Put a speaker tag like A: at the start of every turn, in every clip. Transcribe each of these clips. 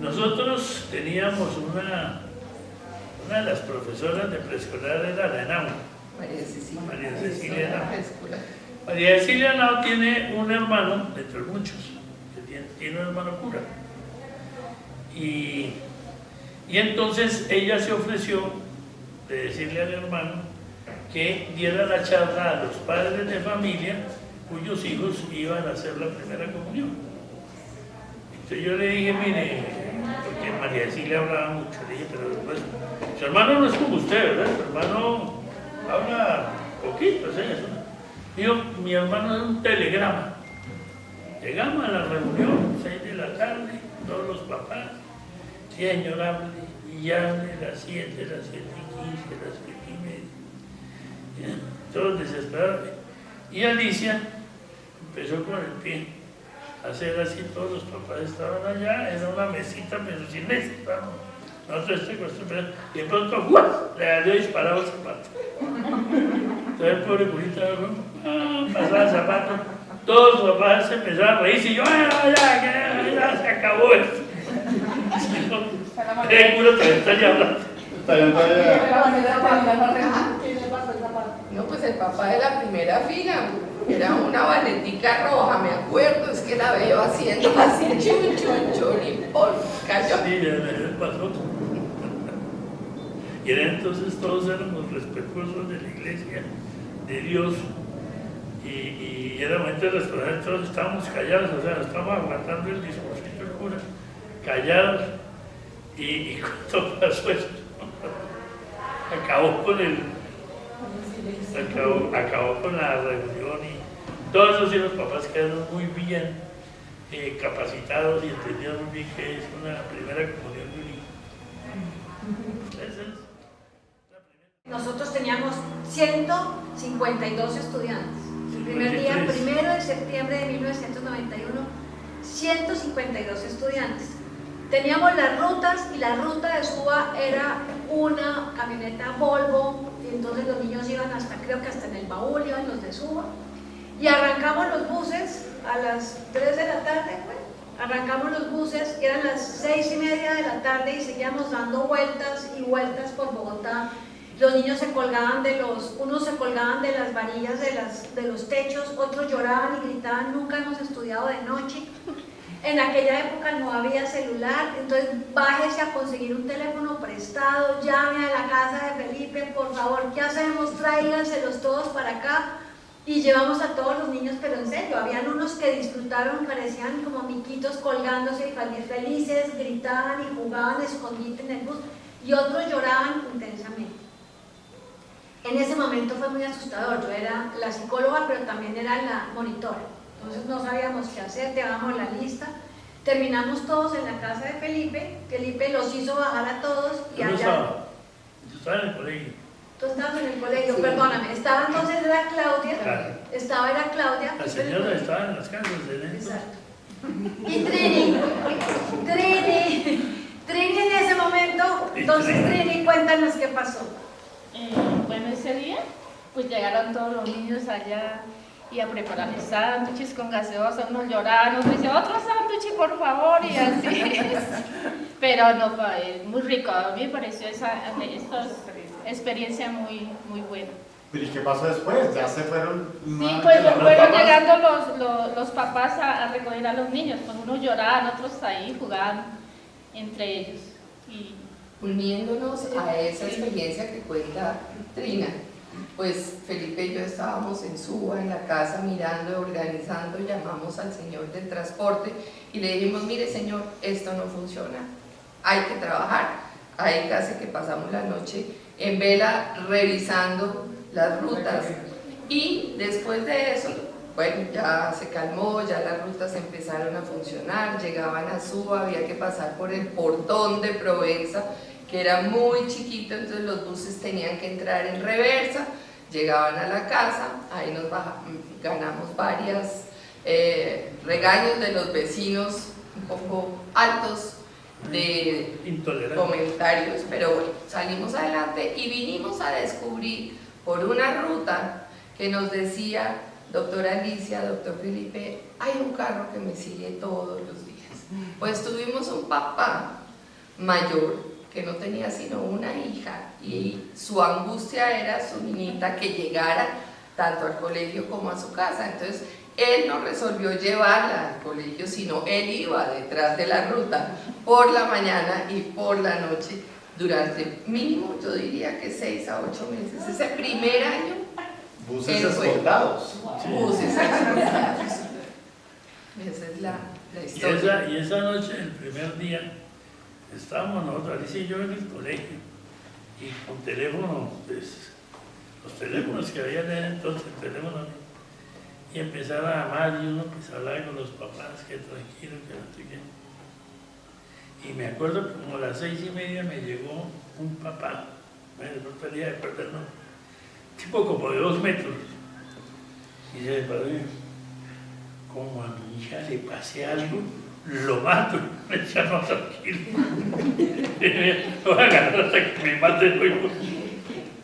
A: Nosotros teníamos una de las profesoras de preescolar, era la Henao. María Cecilia Henao. María Cecilia Henao tiene un hermano, entre muchos, que tiene un hermano cura. Y entonces ella se ofreció de decirle al hermano que diera la charla a los padres de familia cuyos hijos iban a hacer la primera comunión. Entonces yo le dije, mire, porque María Cecilia hablaba mucho, le dije, pero después, su hermano no es como usted, ¿verdad? Su hermano habla poquito, ¿sí? Digo, mi hermano es un telegrama. Llegamos a la reunión, 6 de la tarde, todos los papás, señor, hable, y hable, las 7, las 7:15, las 7:30. Todos desesperados. Y Alicia empezó con el pie a hacer así, todos los papás estaban allá, era una mesita, pero sin mesa, nosotros y de pronto le dio disparado el zapato. Entonces el pobre curita pasaba el zapato, todos los papás se empezaron a reírse y yo, ya se acabó esto. El cura todavía está ya hablando.
B: No, pues el papá de la primera fila era una valetica roja, me acuerdo, es que la veo haciendo así, chun, y cayó.
A: Sí, ya pasó. Y entonces todos éramos respetuosos de la iglesia, de Dios, y era momento de responder, todos estábamos callados, o sea, estábamos aguantando el discursito del cura, callados, y cuando pasó eso, acabó con la reunión y todos esos los papás quedaron muy bien capacitados y entendieron muy bien que es una primera comunión de un hijo. Esa es la primera.
C: Nosotros teníamos 152 estudiantes. El primer día, 1 de septiembre de 1991, 152 estudiantes. Teníamos las rutas y la ruta de Suba era una camioneta Volvo, y entonces los niños iban hasta, creo que hasta en el baúl iban los de Suba, y arrancamos los buses a las 3 de la tarde, arrancamos los buses, y eran las 6:30 de la tarde y seguíamos dando vueltas y vueltas por Bogotá. Los niños se colgaban unos se colgaban de las varillas de los techos, otros lloraban y gritaban, nunca hemos estudiado de noche. En aquella época no había celular, entonces bájese a conseguir un teléfono prestado, llame a la casa de Felipe, por favor, ¿qué hacemos? Tráiganselos todos para acá. Y llevamos a todos los niños, pero en serio, habían unos que disfrutaron, parecían como miquitos colgándose y felices, gritaban y jugaban escondite en el bus, y otros lloraban intensamente. En ese momento fue muy asustador, yo era la psicóloga, pero también era la monitora. Entonces no sabíamos qué hacer, llevábamos la lista, terminamos todos en la casa de Felipe, Felipe los hizo bajar a todos y allá...
A: Yo estaba en el colegio.
C: Tú estabas en el colegio, sí. Perdóname, estaba entonces era Claudia,
A: claro.
C: Era Claudia.
A: La señora estaba en las casas de Néstor.
C: Exacto. Y Trini en ese momento, entonces Trini, cuéntanos qué pasó.
D: Bueno, ese día, pues llegaron todos los niños allá y a preparar sándwiches con gaseosa, unos lloraban, otros decían, otro sándwich por favor, y así. Pero no, muy rico, a mí me pareció esta experiencia muy, muy buena.
E: ¿Pero y qué pasó después? ¿Ya se fueron?
D: Sí, pues fueron llegando los papás a recoger a los niños, pues unos lloraban, otros ahí jugaban entre ellos. Y
B: uniéndonos a esa experiencia que cuenta Trina, pues Felipe y yo estábamos en Suba, en la casa, mirando, organizando, llamamos al señor del transporte y le dijimos, mire señor, esto no funciona, hay que trabajar. Ahí casi que pasamos la noche en vela revisando las rutas y después de eso, bueno, ya se calmó, ya las rutas empezaron a funcionar, llegaban a Suba, había que pasar por el portón de Provenza, que era muy chiquito, entonces los buses tenían que entrar en reversa, llegaban a la casa, ahí nos ganamos varias regaños de los vecinos un poco altos de comentarios, pero bueno, salimos adelante y vinimos a descubrir por una ruta que nos decía, doctora Alicia, doctor Felipe, hay un carro que me sigue todos los días. Pues tuvimos un papá mayor que no tenía sino una hija y su angustia era su niñita que llegara tanto al colegio como a su casa. Entonces él no resolvió llevarla al colegio, sino él iba detrás de la ruta por la mañana y por la noche durante mínimo, yo diría que 6 a 8 meses. Ese primer año
E: Buses
B: él fue-
E: escoltados.
B: buses escoltados. Esa es la historia.
A: Y esa noche, el primer día, estábamos nosotros, Alicia y yo en el colegio, y con teléfono, pues, los teléfonos que había en ese entonces, el teléfono, y empezaron a llamar, y uno empezó a hablar con los papás, que tranquilo, que no sé qué. Y me acuerdo que como a las 6:30 me llegó un papá, bueno, no tenía de acuerdo el nombre, tipo como de 2 metros, y dice, padre, como a mi hija le pase algo, lo mato. Me decía, no, tranquilo. Lo voy a agarrar hasta que me mate el hijo.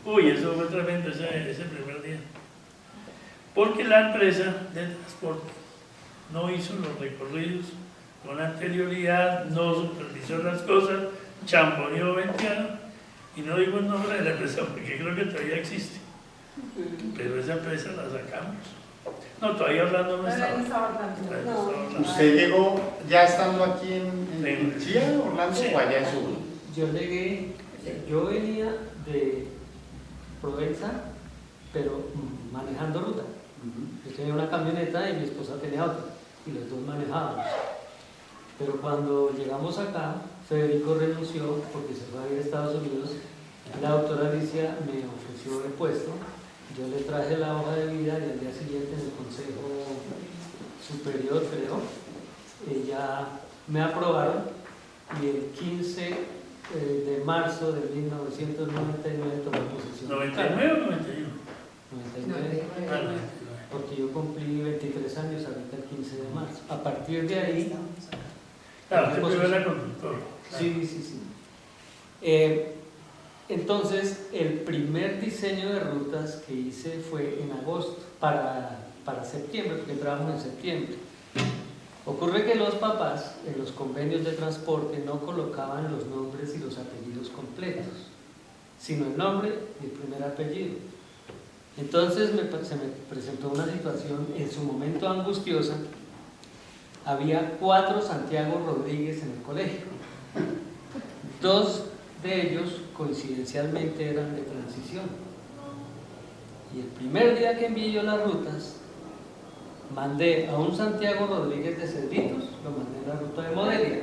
A: Uy, eso fue tremendo ese primer día. Porque la empresa de transporte no hizo los recorridos con anterioridad, no supervisó las cosas, chamboneó 20 años y no digo el nombre de la empresa porque creo que todavía existe. Pero esa empresa la sacamos. No, todavía hablando no estaba. Todavía no estaba hablando.
E: ¿Usted llegó ya estando aquí en Chía, Orlando,
A: Sí.
E: o allá en Sur?
F: Yo venía de Provenza, pero manejando ruta. Yo tenía una camioneta y mi esposa tenía otra, y los dos manejábamos. Pero cuando llegamos acá, Federico renunció porque se fue a ir a Estados Unidos. La doctora Alicia me ofreció el puesto. Yo le traje la hoja de vida y al día siguiente en el Consejo Superior, creo, ya me aprobaron y el 15 de marzo de 1999 tomé posesión.
A: ¿99 o 91?
F: 99,
A: Ah, 99.
F: porque yo cumplí 23 años ahorita el 15 de marzo. A partir de ahí...
A: Claro, usted primero era conductor.
F: Sí. Entonces, el primer diseño de rutas que hice fue en agosto, para septiembre, porque entramos en septiembre. Ocurre que los papás en los convenios de transporte no colocaban los nombres y los apellidos completos, sino el nombre y el primer apellido. Entonces se me presentó una situación en su momento angustiosa. Había 4 Santiago Rodríguez en el colegio. 2 de ellos coincidencialmente eran de transición. Y el primer día que envié yo las rutas, mandé a un Santiago Rodríguez de Cedritos, lo mandé en la ruta de Modelia,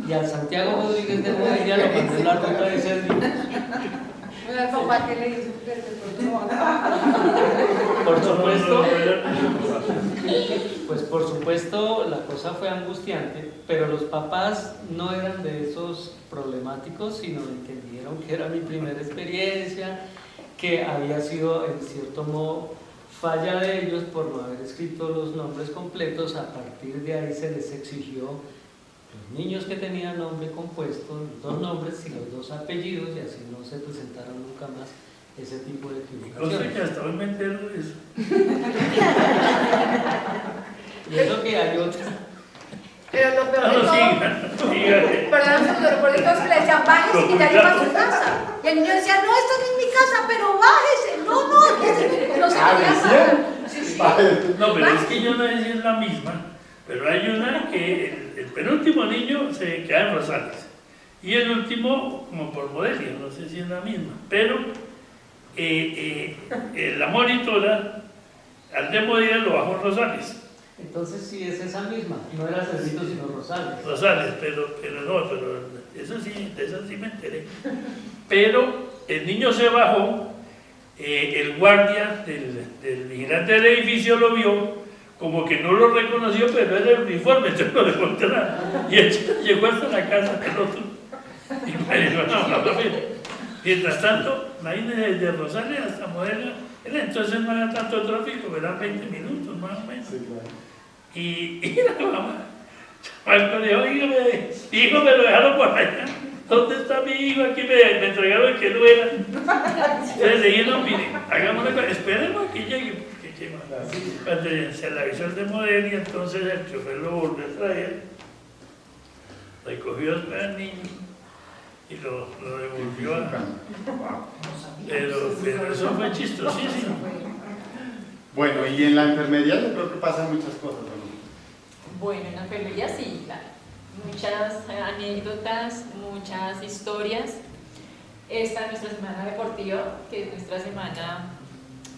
F: y al Santiago Rodríguez de Modelia lo mandé en la ruta de Cedritos.
C: El papá que le hizo
F: Por supuesto, pues por supuesto la cosa fue angustiante, pero los papás no eran de esos problemáticos, sino entendieron que era mi primera experiencia, que había sido en cierto modo falla de ellos por no haber escrito los nombres completos. A partir de ahí se les exigió los niños que tenían nombre compuesto, los 2 nombres y los 2 apellidos, y así no se presentaron nunca más ese tipo de
A: Cosa
F: equivocaciones.
A: que hasta hoy me entero de eso.
F: Y eso que hay otra.
C: Pero lo peor de
A: No,
C: todo,
A: sigan.
C: perdón, señor, por eso que le decían, bájese que ya llegó a su casa. Y el niño decía, no, esto no es mi casa, pero bájese. No se quería bajar.
A: No, pero es que yo no sé si es la misma, pero hay una que el penúltimo niño se queda en Rosales y el último como por Modelia, no sé si es la misma, pero la monitora al de Modelia lo bajó en Rosales.
F: Entonces sí es esa misma, no era Cedritos sino Rosales.
A: Rosales, pero no, pero eso sí, de eso sí me enteré. Pero el niño se bajó, el guardia del vigilante del edificio lo vio, como que no lo reconoció, pero era el uniforme, entonces lo dejó entrar. Y el chico llegó hasta la casa del otro. Y me dijo, no. Mientras tanto, imagínense, desde Rosales hasta Modelia, entonces no era tanto tráfico, eran 20 minutos más o menos.
E: Sí, claro.
A: Y la mamá, Marco le dijo, hijo, me lo dejaron por allá. ¿Dónde está mi hijo? Aquí me entregaron que no era. Entonces le dijeron, mire, hagamos una cosa, esperemos a que llegue. Porque qué más. Cuando se le avisó el de Modelia, entonces el chofer lo volvió a traer. recogió al niño y lo devolvió a... Pero eso fue chistosísimo.
E: Bueno, y en la enfermería yo creo que pasan muchas cosas, ¿no?
G: Bueno, en la enfermería sí, claro. Muchas anécdotas, muchas historias. Esta es nuestra semana deportiva, que es nuestra semana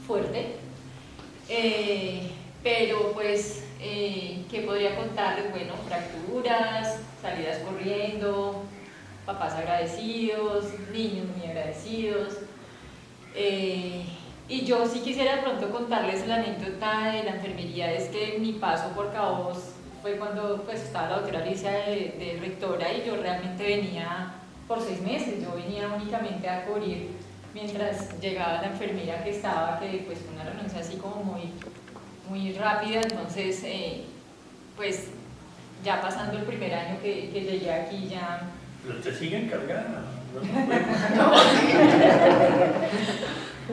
G: fuerte. Pero pues, ¿qué podría contarles? Bueno, fracturas, salidas corriendo, papás agradecidos, niños muy agradecidos. Y yo sí quisiera de pronto contarles la anécdota de la enfermería, es que mi paso por Caos fue cuando pues, estaba la doctora Alicia de rectora y yo realmente venía por 6 meses, yo venía únicamente a cubrir mientras llegaba la enfermera que estaba, que pues fue una renuncia así como muy rápida, entonces pues ya pasando el primer año que llegué aquí ya...
A: Pero te siguen cargando,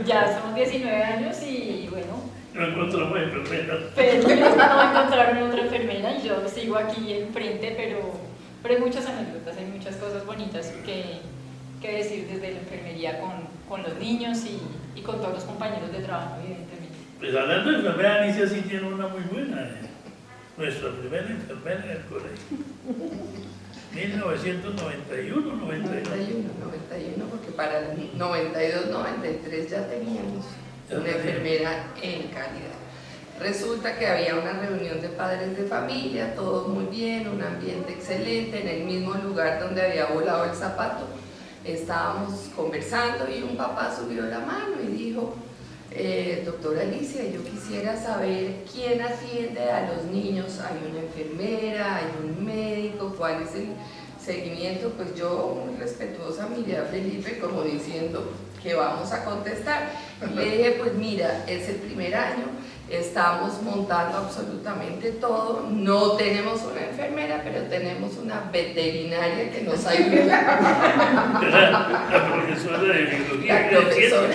G: Ya somos 19 años y bueno...
A: No encontramos enfermeras.
G: Pero no encontraron otra enfermera y yo sigo aquí enfrente, pero hay muchas anécdotas, hay muchas cosas bonitas que decir desde la enfermería con los niños y con todos los compañeros de trabajo, evidentemente.
A: Pues hablando de enfermera, Alicia sí tiene una muy buena. Nuestra primera enfermera en el colegio. 1991, 92.
B: 91, porque para el 92, 93 ya teníamos una enfermera en calidad. Resulta que había una reunión de padres de familia, todo muy bien, un ambiente excelente, en el mismo lugar donde había volado el zapato. Estábamos conversando y un papá subió la mano y dijo: doctora Alicia, yo quisiera saber quién atiende a los niños. Hay una enfermera, hay un médico, ¿cuál es el seguimiento? Pues yo, muy respetuosa, miré a Felipe como diciendo que vamos a contestar. Y le dije: pues mira, es el primer año, estamos montando absolutamente todo, no tenemos una enfermera, pero tenemos una veterinaria que nos ayuda.
A: La profesora de biología.
B: La profesora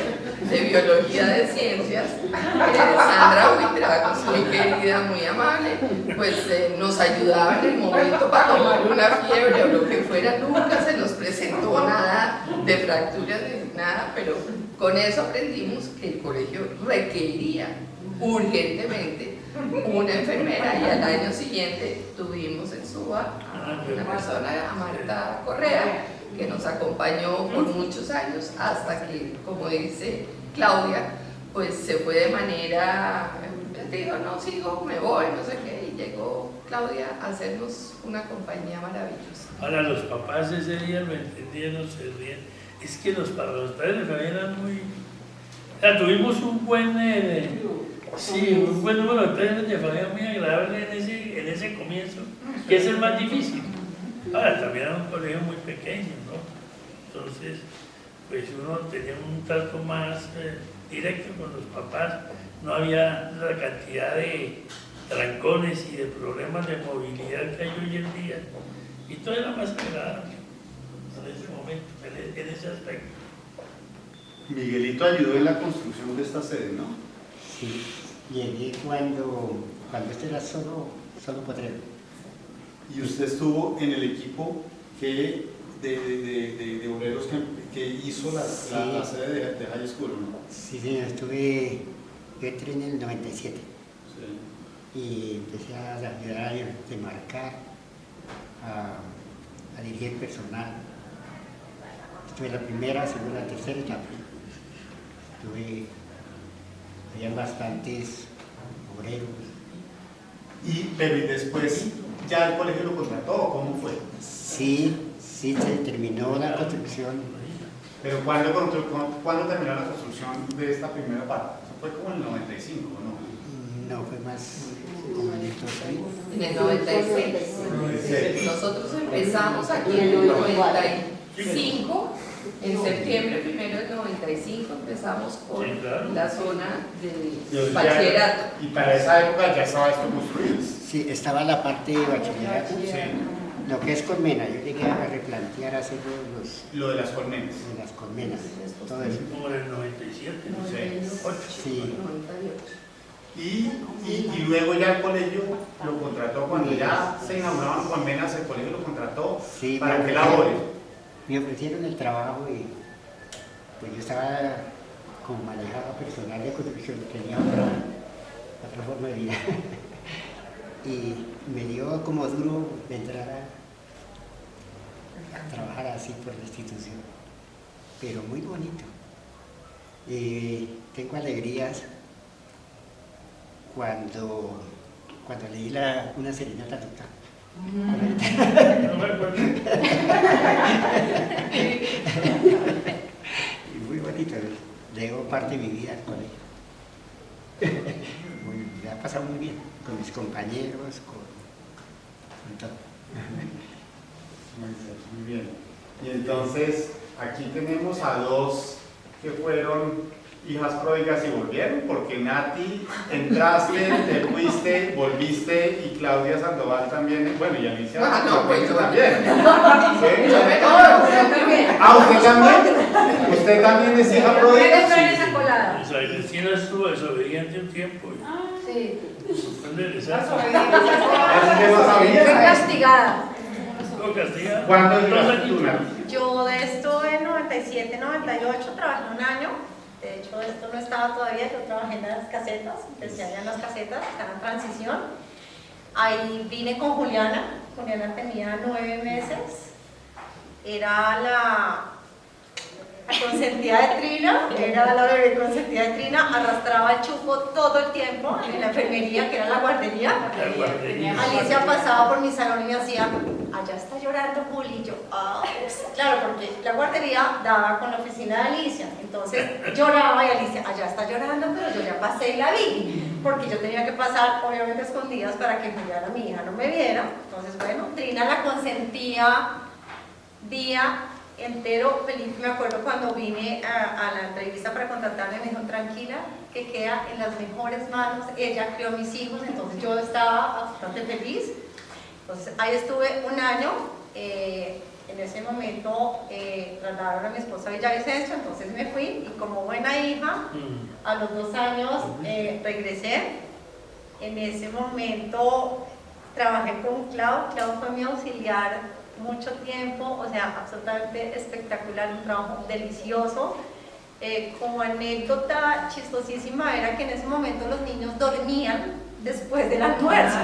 B: de biología de ciencias, Sandra Huitragos, muy querida, muy amable, pues nos ayudaba en el momento para tomar una fiebre o lo que fuera. Nunca se nos presentó nada de fracturas ni nada, pero con eso aprendimos que el colegio requería urgentemente una enfermera, y al año siguiente tuvimos en Suba a una persona, a Marta Correa, que nos acompañó por muchos años hasta que, como dice Claudia, pues se fue de manera, digo, no sigo, me voy, no sé qué, y llegó Claudia a hacernos una compañía maravillosa.
A: Ahora los papás ese día lo entendieron, se ríen. Es que los padres de familia eran muy... O sea, tuvimos un buen... un buen número de padres de familia muy agradable en ese comienzo, que es el más difícil. Ahora, también era un colegio muy pequeño, ¿no? Entonces, pues uno tenía un trato más directo con los papás, no había la cantidad de trancones y de problemas de movilidad que hay hoy en día, y todo era más agradable en ese momento, en ese aspecto.
E: Miguelito ayudó en la construcción de esta sede, ¿no?
H: Sí, llegué cuando este era solo potrero.
E: Y usted estuvo en el equipo de obreros que hizo la sede de High School, ¿no?
H: Sí, señor, yo entré en el 97
E: Sí.
H: y empecé a ayudar a demarcar, a dirigir personal. Estuve en la primera, segunda, tercera etapa. Había bastantes obreros.
E: Pero después, ¿ya el colegio lo contrató? ¿Cómo fue?
H: Sí, se terminó la construcción.
E: Pero ¿cuándo terminó la construcción de esta primera parte? Eso fue como en el 95, ¿no?
H: No, fue más como en estos años.
B: En el 96. Nosotros empezamos aquí en el 95, en septiembre primero del 95 empezamos con
A: Sí, claro.
B: la zona de bachillerato.
E: Y para esa época ya estaba esto construido.
H: Sí, estaba la parte de bachillerato.
E: Sí.
H: Lo que es colmena, yo llegué a replantear hacer
E: Lo de las colmenas.
H: las colmenas, todo eso.
A: Como en el 97, no sé, 8.
H: Sí.
B: 98.
E: Y luego ya el colegio lo contrató, cuando ya se inauguraban Colmenas, el colegio lo contrató.
H: Sí,
E: ¿Para qué labores?
H: Me ofrecieron el trabajo y pues yo estaba como manejado personal de construcción, tenía otra forma de vida. Y me dio como duro de entrar a trabajar así por la institución, pero muy bonito. Tengo alegrías cuando leí una serenata total.
A: No me acuerdo.
H: Y muy bonito, debo parte de mi vida al colegio. Me ha pasado muy bien, con mis compañeros, con todo.
E: Muy bien. Y entonces, aquí tenemos a dos que fueron hijas pródigas y volvieron, porque Nati, entraste, te fuiste, volviste, y Claudia Sandoval también, bueno, y Alicia
B: pues yo
E: también. ¿Sí?
B: Yo me quedo, usted también.
E: Ah, ¿usted también? ¿Usted también es hija
C: Estoy
E: pródiga?
C: en esa colada.
A: Isabel Cristina estuvo desobediente un tiempo.
C: Sí.
A: Suspender
E: Eso ya lo
C: Fue
E: sabía.
C: castigada.
A: ¿Lo castiga?
E: ¿Cuándo
A: Dos
E: llegaste tú,
A: añitos.
E: Nati?
I: Yo de esto en 97, 98 trabajé un año. De hecho, esto no estaba todavía, yo trabajé en las casetas, empecé allá en las casetas, estaba en transición. Ahí vine con Juliana. Juliana tenía 9 meses. Era la consentida de Trina, era la bebé consentida de Trina, arrastraba el chupo todo el tiempo en la enfermería, que era la guardería.
A: La guardería.
I: Alicia pasaba por mi salón y me hacía, allá está llorando Juli, y yo, ah, ups. Claro, porque la guardería daba con la oficina de Alicia, entonces lloraba y Alicia, allá está llorando, pero yo ya pasé y la vi, porque yo tenía que pasar, obviamente, escondidas para que Juliana, mi hija, no me viera. Entonces, bueno, Trina la consentía día entero. Feliz, me acuerdo cuando vine a la entrevista para contratarme, me dijo, tranquila, que queda en las mejores manos, ella crió a mis hijos, entonces yo estaba bastante feliz. Entonces ahí estuve un año, en ese momento trasladaron a mi esposa a Villavicencio, entonces me fui y como buena hija, a los 2 años regresé. En ese momento trabajé con Clau. Clau fue mi auxiliar mucho tiempo, o sea, absolutamente espectacular, un trabajo delicioso. Como anécdota chistosísima era que en ese momento los niños dormían después del almuerzo.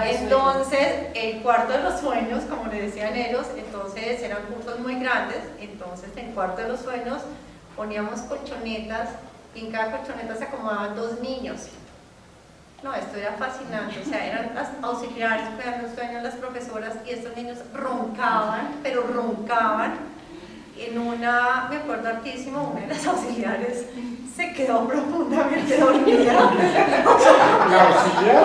I: Entonces, el cuarto de los sueños, como le decían ellos, entonces eran cursos muy grandes, entonces en el cuarto de los sueños poníamos colchonetas y en cada colchoneta se acomodaban 2 niños. No, esto era fascinante, o sea, eran las auxiliares cuidando el sueño, las profesoras, y estos niños roncaban, pero roncaban. En una, me acuerdo hartísimo, una de las auxiliares se quedó profundamente dormida.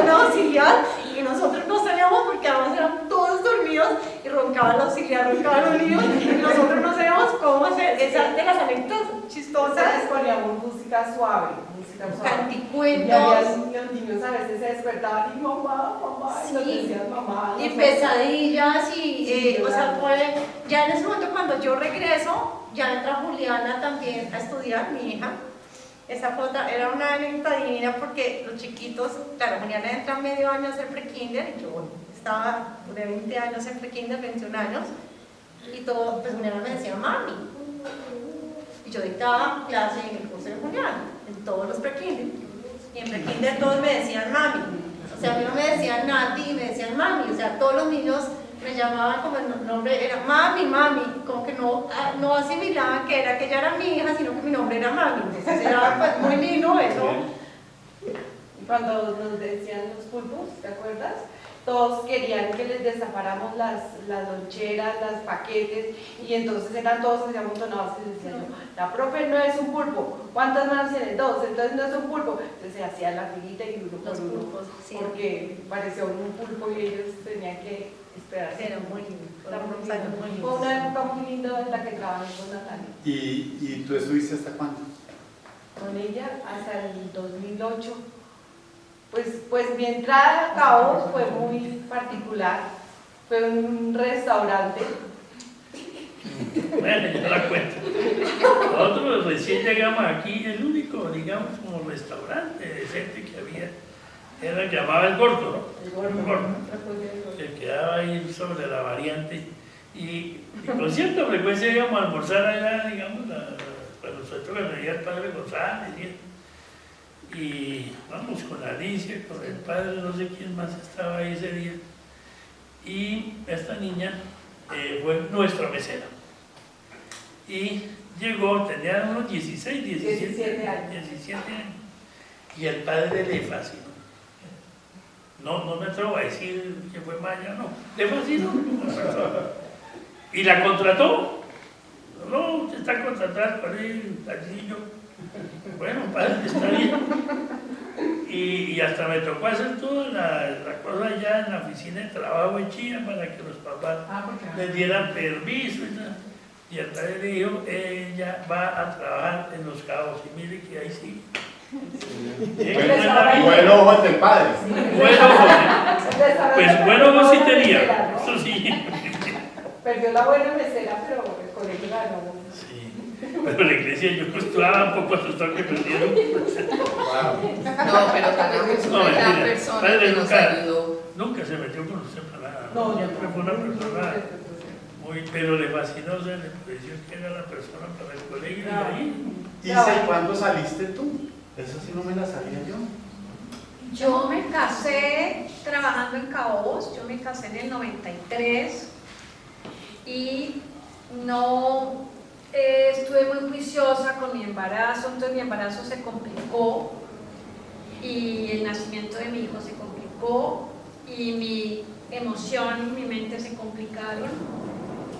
I: Una auxiliar, y nosotros no sabíamos porque además eran todos dormidos y roncaba la auxiliar, roncaban los niños, y nosotros no sabíamos cómo hacer. Esa de las anécdotas chistosas.
J: Entonces poníamos música suave.
I: Canticuentos.
J: Y había los niños a veces se despertaban y mamá, y nos decían mamá.
I: Y pesadillas y, o sea, ya en ese momento cuando yo regreso, ya entra Juliana también a estudiar, mi hija. Esa foto era una anécdota divina porque los chiquitos, claro, Juliana entra medio año a hacer pre-kinder, y yo estaba de 20 años en pre-kinder, 21 años, y todo, pues Juliana me decía mami. Y yo dictaba clase en el curso de Juliana, en todos los pre-kinder. Y en pre-kinder todos me decían mami. O sea, a mí no me decían Nati y me decían mami. O sea, todos los niños me llamaban como el nombre, era mami, mami. Como que no asimilaban que ella era mi hija, sino que mi nombre era mami. Entonces era pues, muy lindo eso.
J: Y cuando nos decían los pulpos, ¿te acuerdas? Todos querían que les destapáramos las loncheras, los paquetes, y entonces eran todos que se amontonados y decían, no, la profe no es un pulpo, ¿cuántas manos tiene? 2, entonces no es un pulpo. Entonces se hacía la filita y uno por uno,
I: pulpos, sí.
J: porque parecía un pulpo y ellos tenían que esperarse.
I: Era muy lindo.
J: Fue una época muy linda en la que trabajé con Natalia.
E: ¿Y tú estuviste hasta cuándo?
J: Con ella hasta el 2008. Pues mi entrada a cabo fue muy particular. Fue un restaurante.
A: Bueno, yo la cuento. Nosotros recién llegamos aquí, el único, digamos, como restaurante decente que había, era el que llamaba El Gordo, ¿no? El Gordo. Que quedaba ahí sobre la variante. Y con cierta frecuencia íbamos a almorzar allá, digamos, para nosotros cuando venía el padre González. Y vamos con Alicia, con el padre, no sé quién más estaba ahí ese día. Y esta niña fue nuestra mesera. Y llegó, tenía unos 17 años. Y el padre le fascinó. No me atrevo a decir que fue maya, no. Le fascinó como persona. Y la contrató. No, usted está contratada por él, allí yo. Bueno, padre, está bien. Y hasta me tocó hacer toda la cosa allá en la oficina de trabajo en Chía para que los papás les dieran permiso y tal. Y el padre le dijo, ella va a trabajar en Los Cabos. Y mire que ahí sí.
E: Buen ojo del padre.
A: Buen ojo. Pues buen ojo sí tenía. Eso sí.
J: Perdió la buena mesera, pero el colegio ganó.
A: Sí. Pero la iglesia yo estaba un poco asustado que perdieron.
B: No, pero tenemos una gran persona que nos ayudó.
A: Nunca se metió con usted para nada.
J: No,
A: siempre fue una persona muy, pero le fascinó, o sea, le pareció que era la persona para el colegio y ahí.
E: Isa, ¿y cuándo saliste tú? Eso sí no me la sabía yo.
C: Yo me casé trabajando en Caobos, yo me casé en el 93 y no estuve muy juiciosa con mi embarazo, entonces mi embarazo se complicó y el nacimiento de mi hijo se complicó y mi emoción y mi mente se complicaron.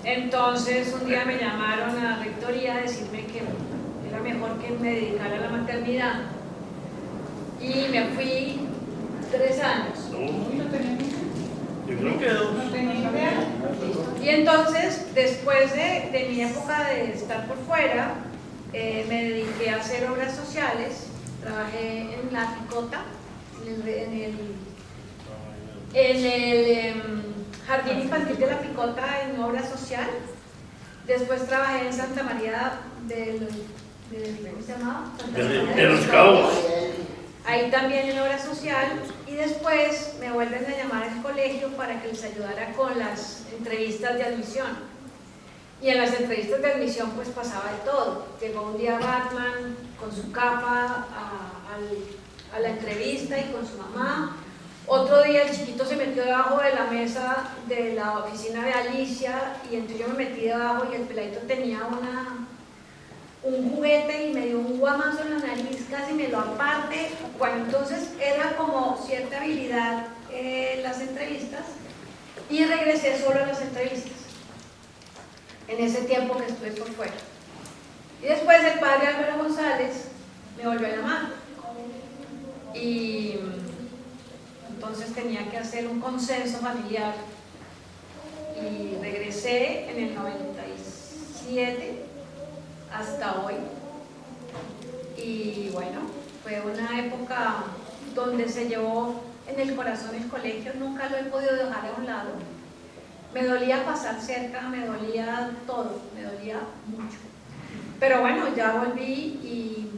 C: Entonces un día me llamaron a la rectoría a decirme que era mejor que me dedicara a la maternidad y me fui 3 años.
A: Yo creo que 2.
C: Y entonces, después de mi época de estar por fuera, me dediqué a hacer obras sociales. Trabajé en La Picota, en el Jardín Infantil de La Picota en obra social. Después trabajé en Santa María ¿cómo se llamaba?
A: De Los Cabos.
C: Ahí también en obra social. Y después me vuelven a llamar al colegio para que les ayudara con las entrevistas de admisión. Y en las entrevistas de admisión pues pasaba de todo. Llegó un día Batman con su capa a la entrevista y con su mamá. Otro día el chiquito se metió debajo de la mesa de la oficina de Alicia y entonces yo me metí debajo y el peladito tenía un juguete y me dio un guamazo en la nariz, casi me lo aparte. Bueno, entonces era como cierta habilidad en las entrevistas y regresé solo a las entrevistas en ese tiempo que estuve por fuera. Y después el padre Álvaro González me volvió a llamar y entonces tenía que hacer un consenso familiar y regresé en el 97 hasta hoy. Y bueno, fue una época donde se llevó en el corazón el colegio, nunca lo he podido dejar a un lado. Me dolía pasar cerca, me dolía todo, me dolía mucho. Pero bueno, ya volví y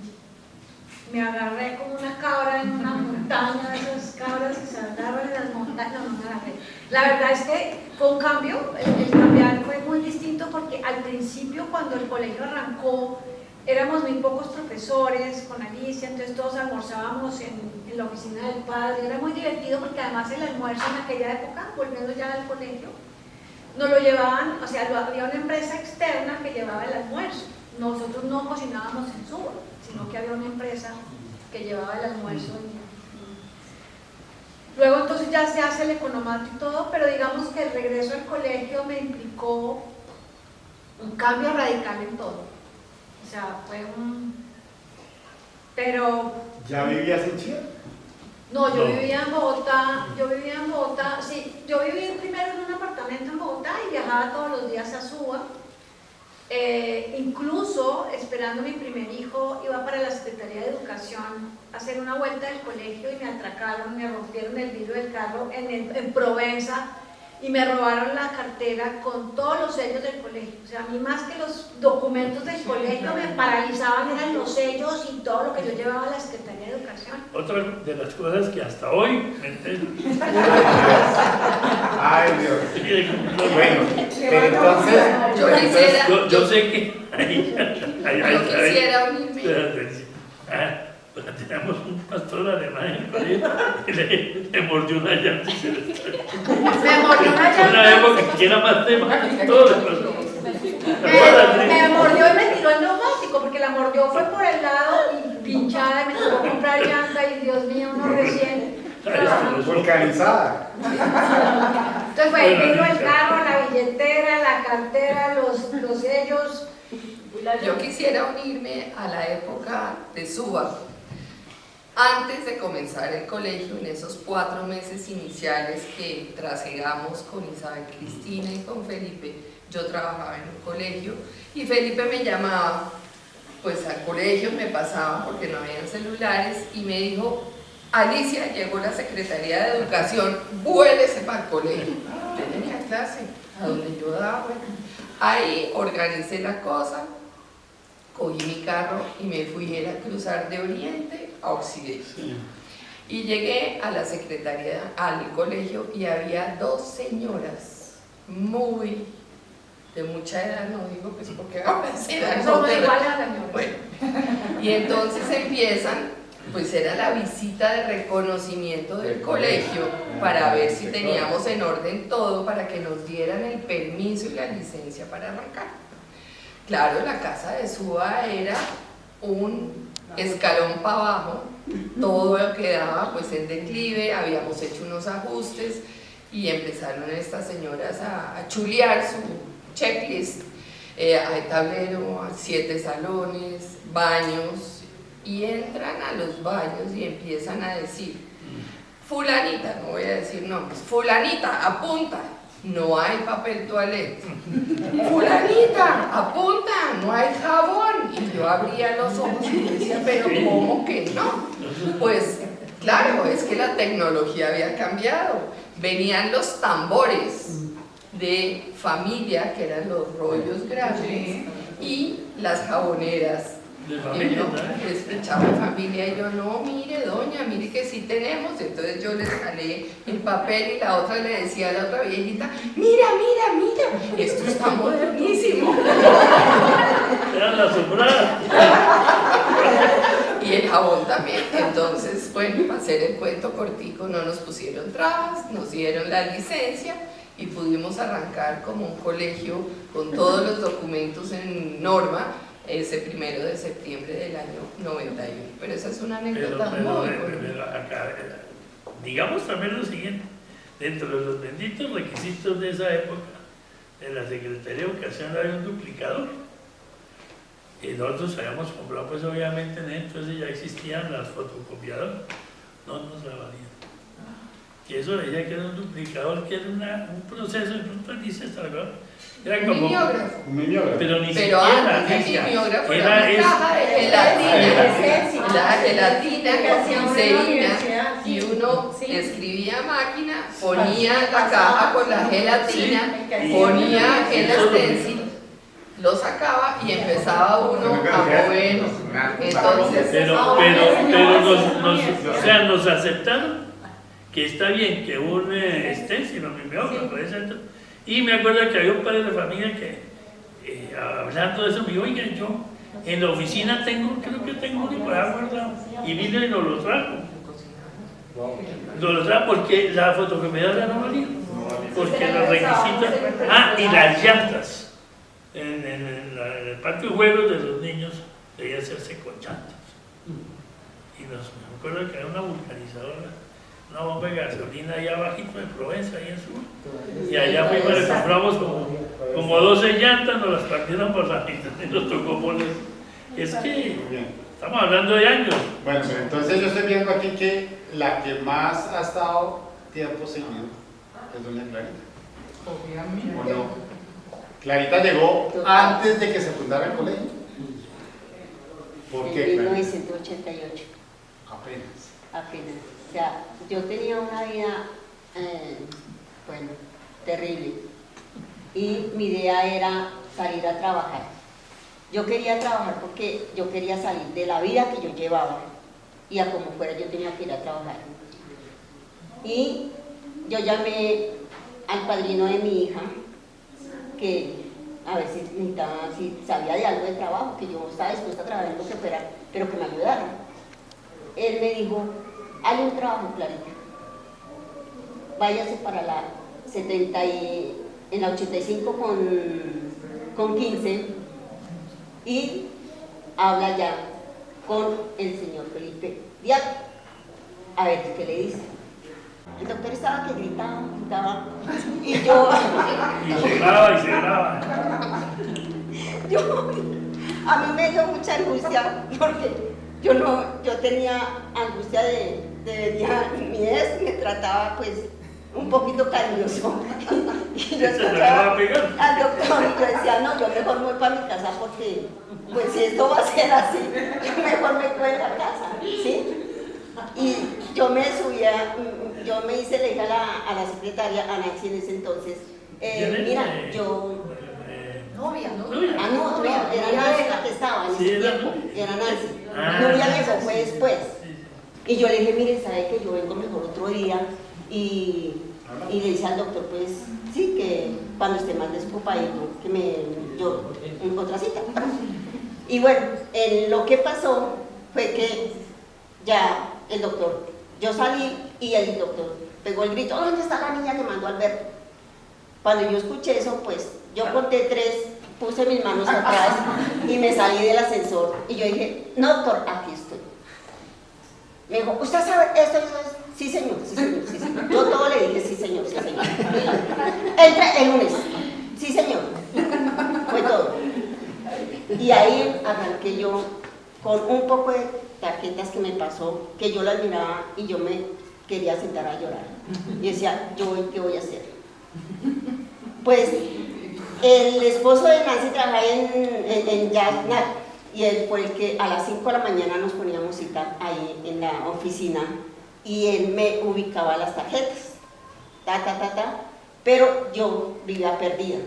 C: me agarré como una cabra en una montaña, esas cabras que se agarran en las montañas, no me agarré. La verdad es que fue un cambio, el cambiar fue muy distinto porque al principio cuando el colegio arrancó éramos muy pocos profesores con Alicia, entonces todos almorzábamos en la oficina del padre, era muy divertido porque además el almuerzo en aquella época, volviendo ya al colegio, nos lo llevaban, o sea, había una empresa externa que llevaba el almuerzo, nosotros no cocinábamos en Suba, sino que había una empresa que llevaba el almuerzo. Luego entonces ya se hace el economato y todo, pero digamos que el regreso al colegio me implicó un cambio radical en todo. O sea, fue pero...
E: ¿Ya vivías en Chía?
C: No, yo vivía en Bogotá, sí, yo vivía primero en un apartamento en Bogotá y viajaba todos los días a Suba. Incluso esperando mi primer hijo iba para la Secretaría de Educación a hacer una vuelta del colegio y me atracaron, me rompieron el vidrio del carro en Provenza y me robaron la cartera con todos los sellos del colegio. O sea, a mí más que los documentos del colegio me paralizaban eran los sellos y todo lo que yo llevaba a la Secretaría de Educación.
A: Otra de las cosas que hasta hoy me entero.
E: Ay, Dios. Bueno, pero entonces,
A: Yo sé que
B: Yo quisiera unirme.
A: Pues teníamos un pastor alemán en el colegio y le mordió una llanta y se le salió.
C: Me mordió una llanta.
A: Una época que era más tema, todo le pasó.
C: Me mordió y me tiró el neumático, porque la mordió fue por el lado y pinchada y me tocó comprar llanta y Dios mío, uno recién.
E: vulcanizada.
C: Entonces fue, vino el carro, la billetera, la cartera, los sellos.
B: Yo quisiera unirme a la época de Suba. Antes de comenzar el colegio, en esos 4 meses iniciales que trasegamos con Isabel Cristina y con Felipe, yo trabajaba en un colegio y Felipe me llamaba, pues al colegio me pasaba porque no habían celulares y me dijo: Alicia, llegó la Secretaría de Educación, vuélese para el colegio. Yo tenía clase a donde yo daba, bueno, ahí organicé la cosa. Cogí mi carro y me fui a cruzar de oriente a occidente. Y llegué a la secretaría, al colegio, y había 2 señoras de mucha edad, no digo pues porque ahora sí
C: Somos iguales a la señora.
B: bueno, y entonces empiezan, pues era la visita de reconocimiento del colegio para ver si teníamos en orden todo para que nos dieran el permiso y la licencia para arrancar. Claro, la casa de Suba era un escalón para abajo, todo quedaba pues en declive, habíamos hecho unos ajustes y empezaron estas señoras a chulear su checklist. Hay tablero, 7 salones, baños, y entran a los baños y empiezan a decir: fulanita, no voy a decir nombres, fulanita, apunta. No hay papel toalete. Fulanita, apunta, no hay jabón. Y yo abría los ojos y decía: pero ¿cómo que no? Pues claro, es que la tecnología había cambiado. Venían los tambores de familia, que eran los rollos grandes, y las jaboneras.
A: De familia,
B: ¿no? Despechaba familia y yo: no, mire doña, mire que sí tenemos. Entonces yo le jalé el papel y la otra le decía a la otra viejita: mira, esto está modernísimo.
A: Eran las sobradas.
B: Y el jabón también. Entonces, bueno, para hacer el cuento cortico, no nos pusieron trabas, nos dieron la licencia y pudimos arrancar como un colegio con todos los documentos en norma ese 1 de septiembre del año 91. Pero esa es una anécdota muy bonita.
A: Acá, digamos también lo siguiente: dentro de los benditos requisitos de esa época, en la Secretaría de Educación había un duplicador. Y nosotros habíamos comprado, pues obviamente en entonces ya existían las fotocopiadoras, no nos la valían. Y eso decía que era un duplicador, que era un proceso, de pronto dice esta cosa. Era como
B: un mimeógrafo.
A: Pero ni
B: Pero
A: siquiera
B: antes el mimeógrafo
A: era
B: era una caja de gelatina, la gelatina con glicerina, y uno escribía a máquina, ponía la caja con la gelatina, ponía el stencil, lo sacaba y empezaba uno a mover. Entonces,
A: o sea, nos aceptaron que está bien que un stencil o mimeógrafo, y me acuerdo que había un padre de familia que, hablando de eso, me dijo: oigan, yo en la oficina creo que tengo uno por ahí guardado, y vino y nos lo trajo. Nos lo trajo porque la fotocopiadora no valía, porque los requisitos, y las llantas, en el patio de juegos de los niños debía hacerse con llantas. Y me acuerdo que había una vulcanizadora, una bomba de gasolina allá abajito de Provenza, ahí en Sur. Y allá fuimos, le compramos como 12 llantas, nos las partieron por la mitad y nos tocó poner. Es que estamos hablando de años.
E: Bueno, pero entonces yo estoy viendo aquí que la que más ha estado tiempo seguido es doña Clarita. ¿O no? Clarita llegó antes de que se fundara el colegio. ¿Por qué,
K: En
E: Clarita?
K: 1988.
E: Apenas.
K: O sea, yo tenía una vida, bueno, terrible. Y mi idea era salir a trabajar. Yo quería trabajar porque yo quería salir de la vida que yo llevaba y a como fuera yo tenía que ir a trabajar. Y yo llamé al padrino de mi hija, que a ver si necesitaba, si sabía de algo de trabajo, que yo estaba dispuesta a trabajar en lo que fuera, pero que me ayudara. Él me dijo, hay un trabajo, Clarita, váyase para la 70 en la 85 con 15 y habla ya con el señor Felipe Díaz, a ver qué le dice. El doctor estaba que gritaba y yo...
A: Y se graba.
K: A mí me dio mucha angustia porque yo tenía angustia de venía mi ex, me trataba pues un poquito cariñoso. Y yo escuchaba al doctor y yo decía, no, yo mejor me voy para mi casa porque pues si esto va a ser así, yo mejor me quedo en la casa, ¿sí? Y yo me subía, yo me hice, le dije a la secretaria, a Nancy en ese entonces, mira, yo...
B: Novia, ¿no?
K: Ah, no, era Nancy la que estaba en ese tiempo, era Nancy. Novia llegó fue después. Y yo le dije, mire, ¿sabe que yo vengo mejor otro día? Y le dice al doctor, pues, sí, que cuando esté más descopadito, que yo en otra cita. Y bueno, lo que pasó fue que ya el doctor, yo salí y el doctor pegó el grito, ¿dónde está la niña que mandó Alberto? Cuando yo escuché eso, pues, yo conté 3, puse mis manos atrás y me salí del ascensor. Y yo dije, no, doctor, aquí estoy. Me dijo, ¿usted sabe esto? Sí, señor, sí, señor, sí, señor. Yo todo le dije, sí, señor, sí, señor. Entre el lunes. Sí, señor. Fue todo. Y ahí arranqué yo con un poco de tarjetas que me pasó, que yo las miraba y yo me quería sentar a llorar. Y decía, ¿yo qué voy a hacer? Pues el esposo de Nancy trabajaba en Jazznet y él fue el que a las 5 de la mañana nos poníamos cita ahí en la oficina y él me ubicaba las tarjetas, pero yo vivía perdida.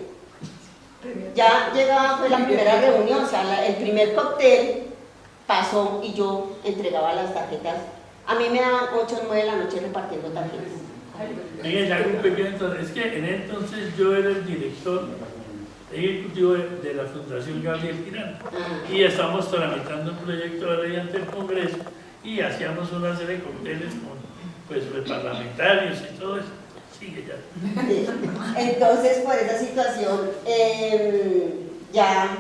K: Ya llegaba, fue la primera reunión, o sea, el primer cóctel pasó y yo entregaba las tarjetas. A mí me daban 8 o 9 de la noche repartiendo tarjetas.
A: Oye, ya un pequeño entonces, es que en entonces yo era el director ejecutivo de la Fundación Gabriel Girán y estamos tramitando un proyecto de ley ante el Congreso y hacíamos una serie de cócteles con pues parlamentarios y todo eso. Sigue ya.
K: Entonces, por esa situación, ya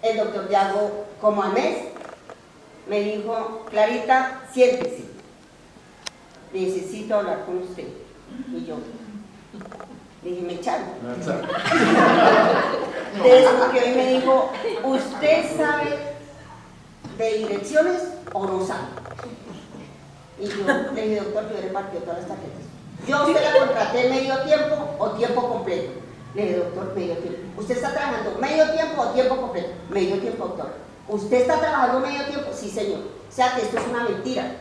K: el doctor Diago, como al mes, me dijo, Clarita, siéntese, necesito hablar con usted. Y yo le dije, me echaron. Descogió y me dijo, ¿usted sabe de direcciones o no sabe? Y yo le dije, doctor, yo he repartido todas las tarjetas. Yo a usted la contraté medio tiempo o tiempo completo. Le dije, doctor, medio tiempo. ¿Usted está trabajando medio tiempo o tiempo completo? Medio tiempo, doctor. ¿Usted está trabajando medio tiempo? Sí, señor. O sea que esto es una mentira.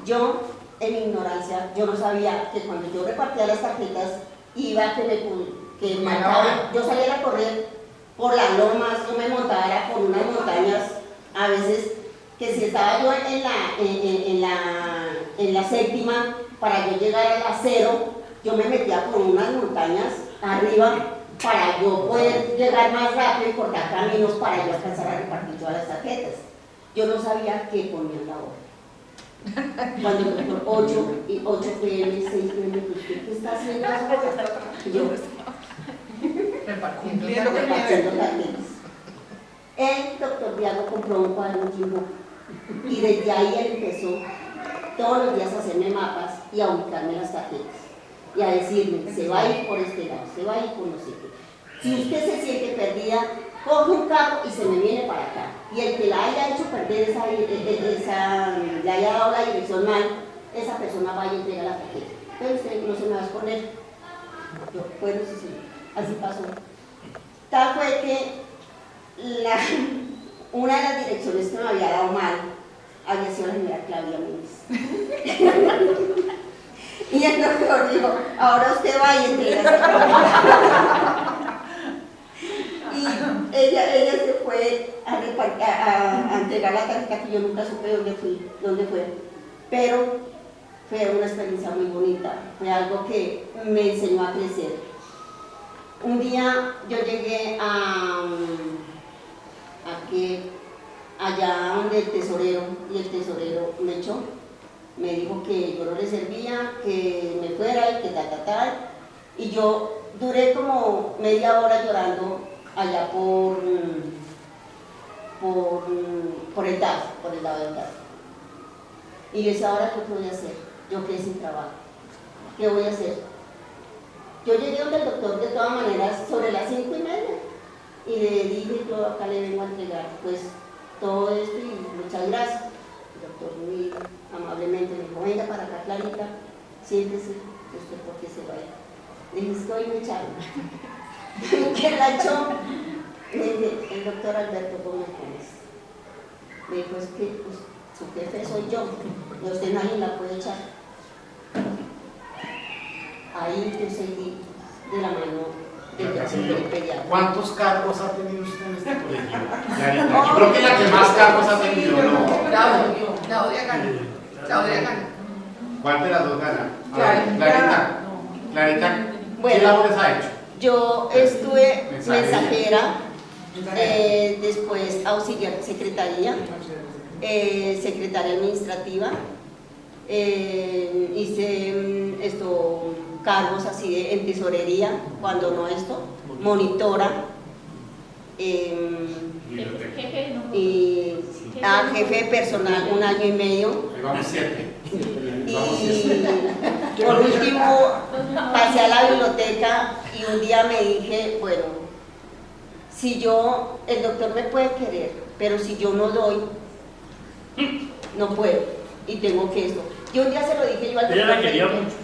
K: Yo, en mi ignorancia, yo no sabía que cuando yo repartía las tarjetas, iba que marcaba, yo salía a correr por las lomas, yo me montaba por unas montañas, a veces que si estaba yo en la séptima, para yo llegar a la 0, yo me metía por unas montañas arriba para yo poder llegar más rápido y cortar caminos para yo alcanzar a repartir todas las tarjetas. Yo no sabía qué ponía la hora. Cuando por 8 p.m., 6 p.m., ¿qué está haciendo ahora? Yo repartiendo tarjetas. El doctor Diago compró un cuaderno y desde ahí él empezó todos los días a hacerme mapas y a ubicarme las tarjetas y a decirme, se va a ir por este lado, se va a ir por no sé qué. Si usted se siente perdida, coge un carro y se me viene para acá. Y el que la haya hecho perder le haya dado la dirección mal, esa persona vaya y entrega la tarjeta. Pero usted no se me va a exponer. Yo, bueno, sí, así pasó. Tal fue que una de las direcciones que me había dado mal había sido la señora Claudia Méndez. Y el doctor dijo, ahora usted va y entrega esa carta. Y ella se fue a entregar la tarjeta, que yo nunca supe dónde fue. Pero fue una experiencia muy bonita, fue algo que me enseñó a crecer. Un día yo llegué allá donde el tesorero, y el tesorero me echó, me dijo que yo no le servía, que me fuera y que tal, y yo duré como media hora llorando allá por el DAF, por el lado del DAF. Y decía, ahora ¿qué voy a hacer? Yo quedé sin trabajo, ¿qué voy a hacer? Yo llegué donde el doctor de todas maneras sobre las 5:30 y le dije, yo acá le vengo a entregar pues todo esto y muchas gracias. El doctor muy amablemente me dijo, venga para acá Clarita, siéntese, ¿usted por qué se va a ir? Le dije, es que hoy me echaron. ¿Quién la echó? Le dije, el doctor Alberto Gómez. Me dijo, es que pues, su jefe soy yo, y usted nadie la puede echar. Ahí yo seguí de la mano del doctor pediatra.
E: ¿Cuántos cargos ha tenido usted en este colegio? Clarita, yo creo que la que más cargos ha tenido, ¿no?
B: Claudia gana. Claudia gana.
E: ¿Cuál de las dos gana? Clarita, ¿qué
K: bueno,
E: labores ha hecho?
K: Yo estuve mensajera, después auxiliar de secretaría, secretaria administrativa, hice cargos así en tesorería, cuando no monitora, y jefe de personal 1 año y medio.
E: Ahí vamos 7.
K: Y por último pasé a la biblioteca y un día me dije, bueno, si el doctor me puede querer, pero si yo no doy, no puedo y tengo que esto. Yo un día se lo dije yo al doctor.
A: Ella la quería mucho.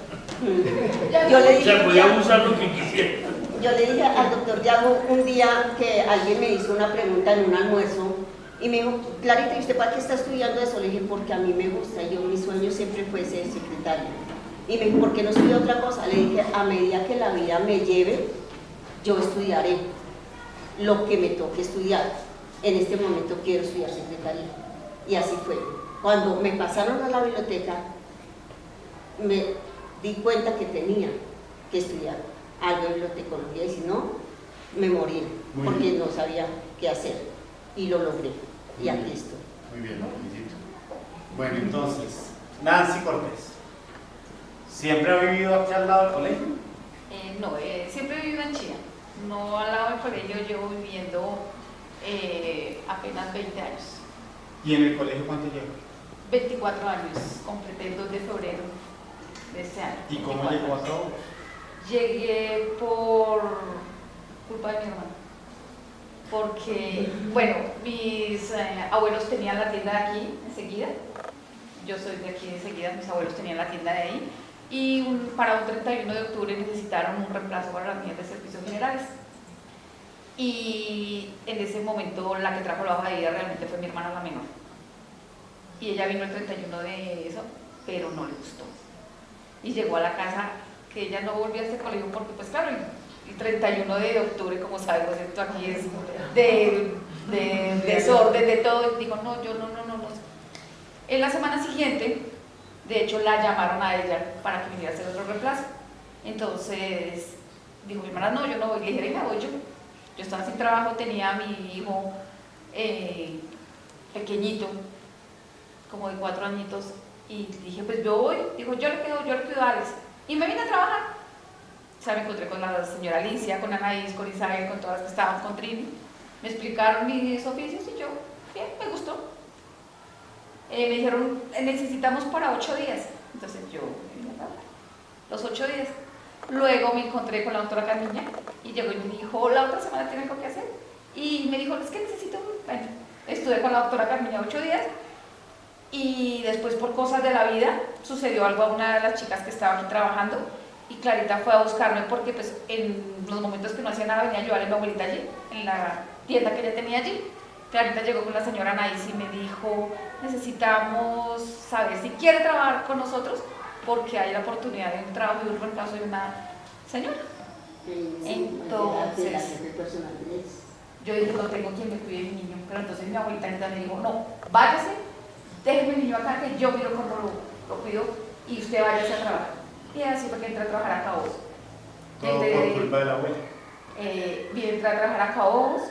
K: Yo le dije,
A: o sea, podía usar lo que quisiera.
K: Yo le dije al doctor Yago un día que alguien me hizo una pregunta en un almuerzo y me dijo, Clarita, ¿y usted para qué está estudiando eso? Le dije, porque a mí me gusta, mi sueño siempre fue ser secretaria. Y me dijo, ¿por qué no estudia otra cosa? Le dije, a medida que la vida me lleve, yo estudiaré lo que me toque estudiar. En este momento quiero estudiar secretaría. Y así fue. Cuando me pasaron a la biblioteca, me di cuenta que tenía que estudiar algo de bibliotecología y si no, me morí, porque no sabía qué hacer. Y lo logré. Y aquí estoy.
E: Muy bien, lo felicito. Bueno, entonces, Nancy Cortés, ¿siempre ha vivido aquí al lado del colegio?
G: No, siempre he vivido en Chía. No al lado del colegio, llevo viviendo apenas 20 años.
E: ¿Y en el colegio cuánto lleva?
G: 24 años, completé el 2 de febrero de este año.
E: ¿Y cómo llegó a todo?
G: Llegué por culpa de mi hermano. Porque, bueno, mis abuelos tenían la tienda de aquí enseguida. Yo soy de aquí enseguida, mis abuelos tenían la tienda de ahí. Y para un 31 de octubre necesitaron un reemplazo para las niñas de servicios generales. Y en ese momento la que trajo la hoja de vida realmente fue mi hermana la menor. Y ella vino el 31 de eso, pero no le gustó. Y llegó a la casa, que ella no volvió a este colegio porque, pues claro, el 31 de octubre, como sabemos, esto aquí es de desorden, de todo. Y dijo, no, yo no. En la semana siguiente, de hecho, la llamaron a ella para que viniera a hacer otro reemplazo. Entonces, dijo mi hermana, no, yo no voy. Le dije, venga, voy yo. Yo estaba sin trabajo, tenía a mi hijo pequeñito, como de 4 añitos, y dije, pues yo voy. Dijo, yo le cuido a Alex. Y me vine a trabajar. O sea, me encontré con la señora Alicia, con Anaís, con Isabel, con todas las que estaban, con Trini. Me explicaron mis oficios y yo, bien, me gustó. Me dijeron, necesitamos para 8 días. Entonces yo, los 8 días. Luego me encontré con la doctora Carmiña y llegó y me dijo, la otra semana tiene algo que hacer. Y me dijo, es que necesito, bueno, estuve con la doctora Carmiña 8 días. Y después, por cosas de la vida, sucedió algo a una de las chicas que estaba aquí trabajando. Y Clarita fue a buscarme porque pues en los momentos que no hacía nada venía a ayudarle a mi abuelita allí, en la tienda que ella tenía allí. Clarita llegó con la señora Anaís y me dijo, necesitamos saber si quiere trabajar con nosotros
C: porque hay la oportunidad de un trabajo y un reemplazo de una señora. Entonces, yo dije, no tengo quien me cuide mi niño, pero entonces mi abuelita me dijo, no, váyase, déjeme el niño acá que yo miro cómo lo cuido y usted váyase a trabajar. Y así fue que entré a trabajar a Cabos.
E: Todo por culpa de la abuela.
C: Entré a trabajar a Cabos,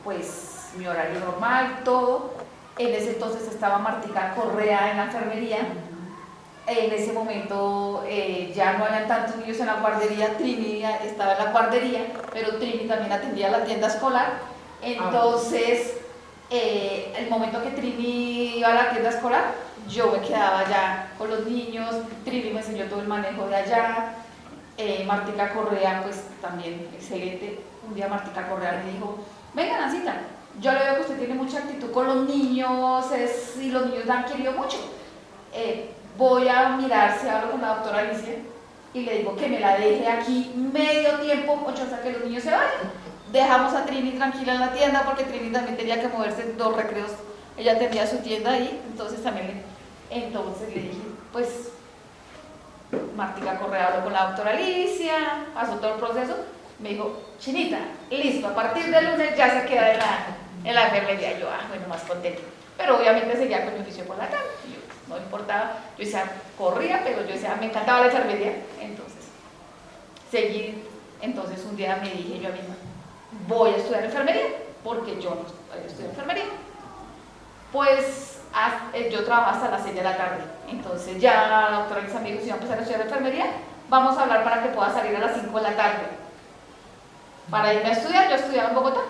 C: pues mi horario normal, todo. En ese entonces estaba Martica Correa en la enfermería. En ese momento ya no habían tantos niños en la guardería, Trini estaba en la guardería, pero Trini también atendía la tienda escolar. Entonces, el momento que Trini iba a la tienda escolar, yo me quedaba allá con los niños, Trini me enseñó todo el manejo de allá, Martica Correa pues también excelente. Un día Martica Correa me dijo, venga Nancita, yo le veo que usted tiene mucha actitud con los niños y los niños la han querido mucho. Voy a mirar si hablo con la doctora Alicia y le digo que me la deje aquí medio tiempo, hasta que los niños se vayan. Dejamos a Trini tranquila en la tienda porque Trini también tenía que moverse en 2 recreos. Ella tenía su tienda ahí, entonces le dije, pues Martica Correa habló con la doctora Alicia, pasó todo el proceso, me dijo, Chinita, listo, a partir del lunes ya se queda en la enfermería. Yo, bueno, más contenta. Pero obviamente seguía con mi oficio por la tarde. No importaba, yo decía, corría, pero yo decía, me encantaba la enfermería, entonces seguí. Entonces un día me dije yo a mí misma, voy a estudiar enfermería, porque yo no estudié enfermería. Pues yo trabajaba hasta las 6 de la tarde, entonces ya la doctora Elisa me dijo, si va a empezar a estudiar enfermería, vamos a hablar para que pueda salir a las 5 de la tarde. Para irme a estudiar, yo estudiaba en Bogotá,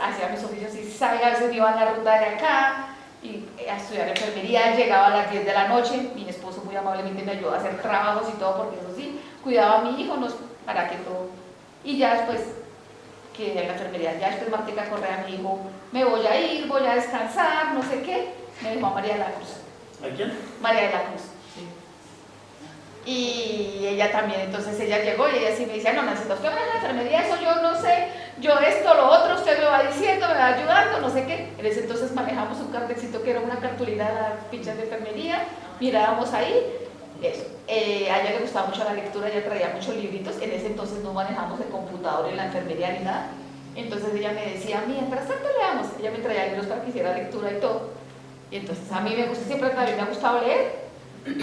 C: hacía mis oficios y sabía, a veces iba en la ruta de acá, y a estudiar enfermería, llegaba a las 10 de la noche, mi esposo muy amablemente me ayudó a hacer trabajos y todo, porque eso sí, cuidaba a mi hijo, para que todo, y ya después quedé en la enfermería, ya después Martica Correa me dijo, me voy a ir, voy a descansar, no sé qué, me dejó a María de la Cruz.
A: ¿A quién?
C: María de la Cruz. Y ella también, entonces ella llegó y ella sí me decía, no, Nancita, usted va a la enfermería, eso yo no sé, yo esto, lo otro, usted me va diciendo, me va ayudando, no sé qué. En ese entonces manejamos un cartecito que era una cartulina de las fichas de enfermería, mirábamos ahí, eso. A ella le gustaba mucho la lectura, ella traía muchos libritos, en ese entonces no manejamos el computador en la enfermería ni nada, entonces ella me decía, mientras tanto leamos, ella me traía libros para que hiciera lectura y todo, y entonces a mí me gusta, siempre también me ha gustado leer.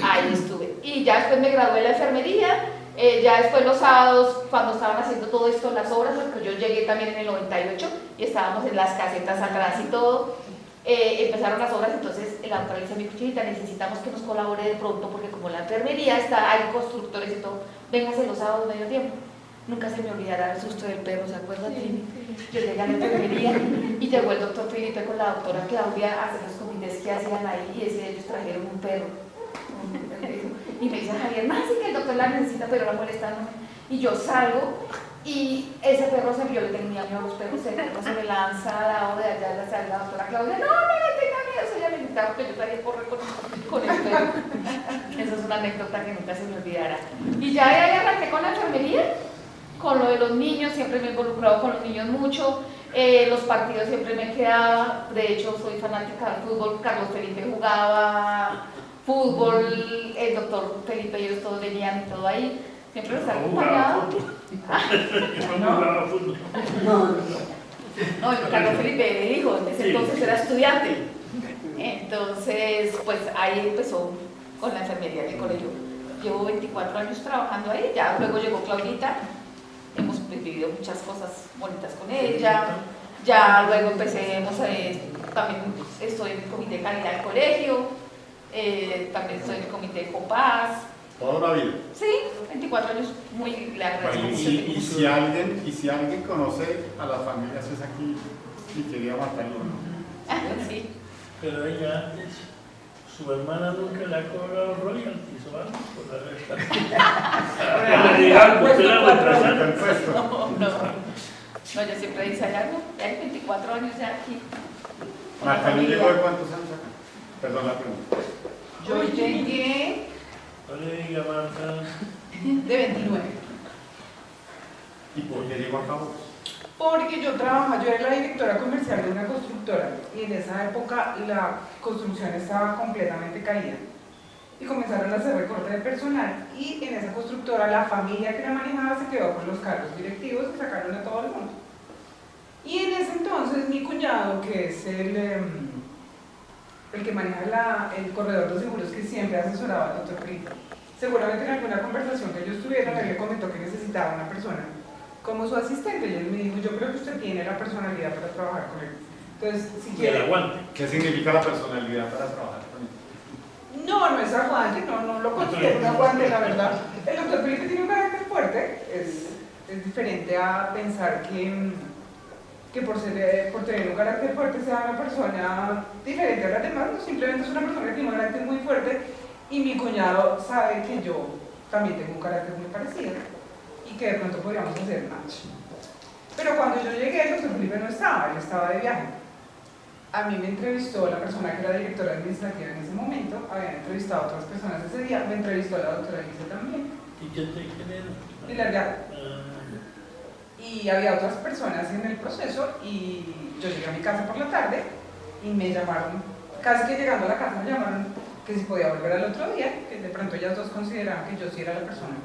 C: Ahí estuve. Y ya después me gradué de la enfermería, ya después los sábados, cuando estaban haciendo todo esto, las obras, porque yo llegué también en el 98 y estábamos en las casetas atrás y todo, empezaron las obras, entonces la doctora Alicia me dijo, Chinita, necesitamos que nos colabore de pronto, porque como la enfermería hay constructores y todo, véngase los sábados medio tiempo. Nunca se me olvidará el susto del perro, ¿se acuerda, Trini? Yo llegué a la enfermería y llegó el doctor Felipe con la doctora Claudia a hacer los comités que hacían ahí y ese de ellos trajeron un perro. Y me dice Javier, más que el doctor la necesita, pero la molestándome. Y yo salgo y ese perro yo le tenía miedo a los perros, ese perro se me lanza a la hora de allá, la doctora Claudia, no tenga miedo, eso ya me gritaba que yo salía a correr con el perro. Esa es una anécdota que nunca se me olvidará. Y ya de ahí arranqué con la enfermería, con lo de los niños, siempre me he involucrado con los niños mucho. Los partidos siempre me quedaba, de hecho soy fanática del fútbol, Carlos Felipe jugaba fútbol, el doctor Felipe y ellos todos venían y todo ahí, siempre los acompañaba.
A: No jugaba fútbol.
C: No, el Carlos Felipe, el hijo, en ese entonces era estudiante. Entonces, pues ahí empezó con la enfermería del colegio. Llevo 24 años trabajando ahí, ya luego llegó Claudita, hemos vivido muchas cosas bonitas con ella, ya luego empecemos, también estoy en el comité de calidad del colegio, también estoy en el comité de COPAS.
E: Toda una vida.
C: Sí, 24 años, muy le agradezco mucho.
E: Y si alguien conoce a las familias es aquí mi querida Magdalena.
C: Sí.
A: Pero ella antes, su hermana nunca le ha cobrado royalties o algo por haber estado.
C: No, ella siempre dice, hay algo, ya hay 24 años ya aquí.
E: Magdalena llegó de cuántos años acá. Perdón la pregunta.
C: Yo llegué
A: No le diga, Marta.
C: de 29.
E: ¿Y por qué llegó a Cabos?
J: Porque yo era la directora comercial de una constructora y en esa época la construcción estaba completamente caída y comenzaron a hacer recorte de personal y en esa constructora la familia que la manejaba se quedó con los cargos directivos y sacaron a todo el mundo. Y en ese entonces mi cuñado, que es el que maneja el corredor de seguros que siempre asesoraba al doctor Felipe, seguramente en alguna conversación que ellos tuvieron, él le comentó que necesitaba una persona como su asistente y él me dijo, yo creo que usted tiene la personalidad para trabajar con él. Entonces, si quiere...
A: El aguante.
E: ¿Qué significa la personalidad para trabajar con él?
J: No es aguante, no lo considero un aguante, la verdad. El doctor Felipe tiene un carácter fuerte, es diferente a pensar que por tener un carácter fuerte sea una persona diferente a las demás, no, simplemente es una persona que tiene un carácter muy fuerte y mi cuñado sabe que yo también tengo un carácter muy parecido y que de pronto podríamos hacer match. Pero cuando yo llegué, el doctor Felipe no estaba, él estaba de viaje. A mí me entrevistó la persona que era directora administrativa en ese momento, habían entrevistado a otras personas ese día, me entrevistó la doctora Elisa también.
A: ¿Y qué te genera?
J: Pilar Gago. Y había otras personas en el proceso y yo llegué a mi casa por la tarde y me llamaron, casi que llegando a la casa me llamaron que si podía volver al otro día, que de pronto ellas dos consideraban que yo sí era la persona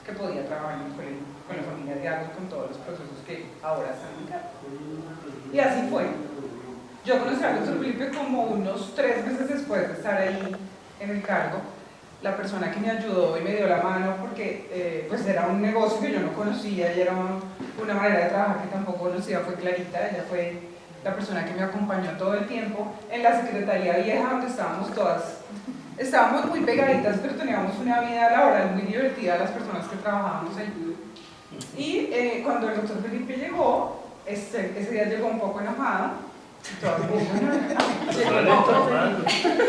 J: que podía trabajar en el colegio, con la familia de Agos, con todos los procesos que ahora están en cargo. Y así fue. Yo conocí al doctor Felipe como unos 3 meses después de estar ahí en el cargo. La persona que me ayudó y me dio la mano porque pues era un negocio que yo no conocía y era una manera de trabajar que tampoco conocía, fue Clarita. Ella fue la persona que me acompañó todo el tiempo en la secretaría vieja donde estábamos todas. Estábamos muy pegaditas, pero teníamos una vida laboral muy divertida las personas que trabajábamos allí. Y cuando el doctor Felipe llegó, ese día llegó un poco enojado. Todas,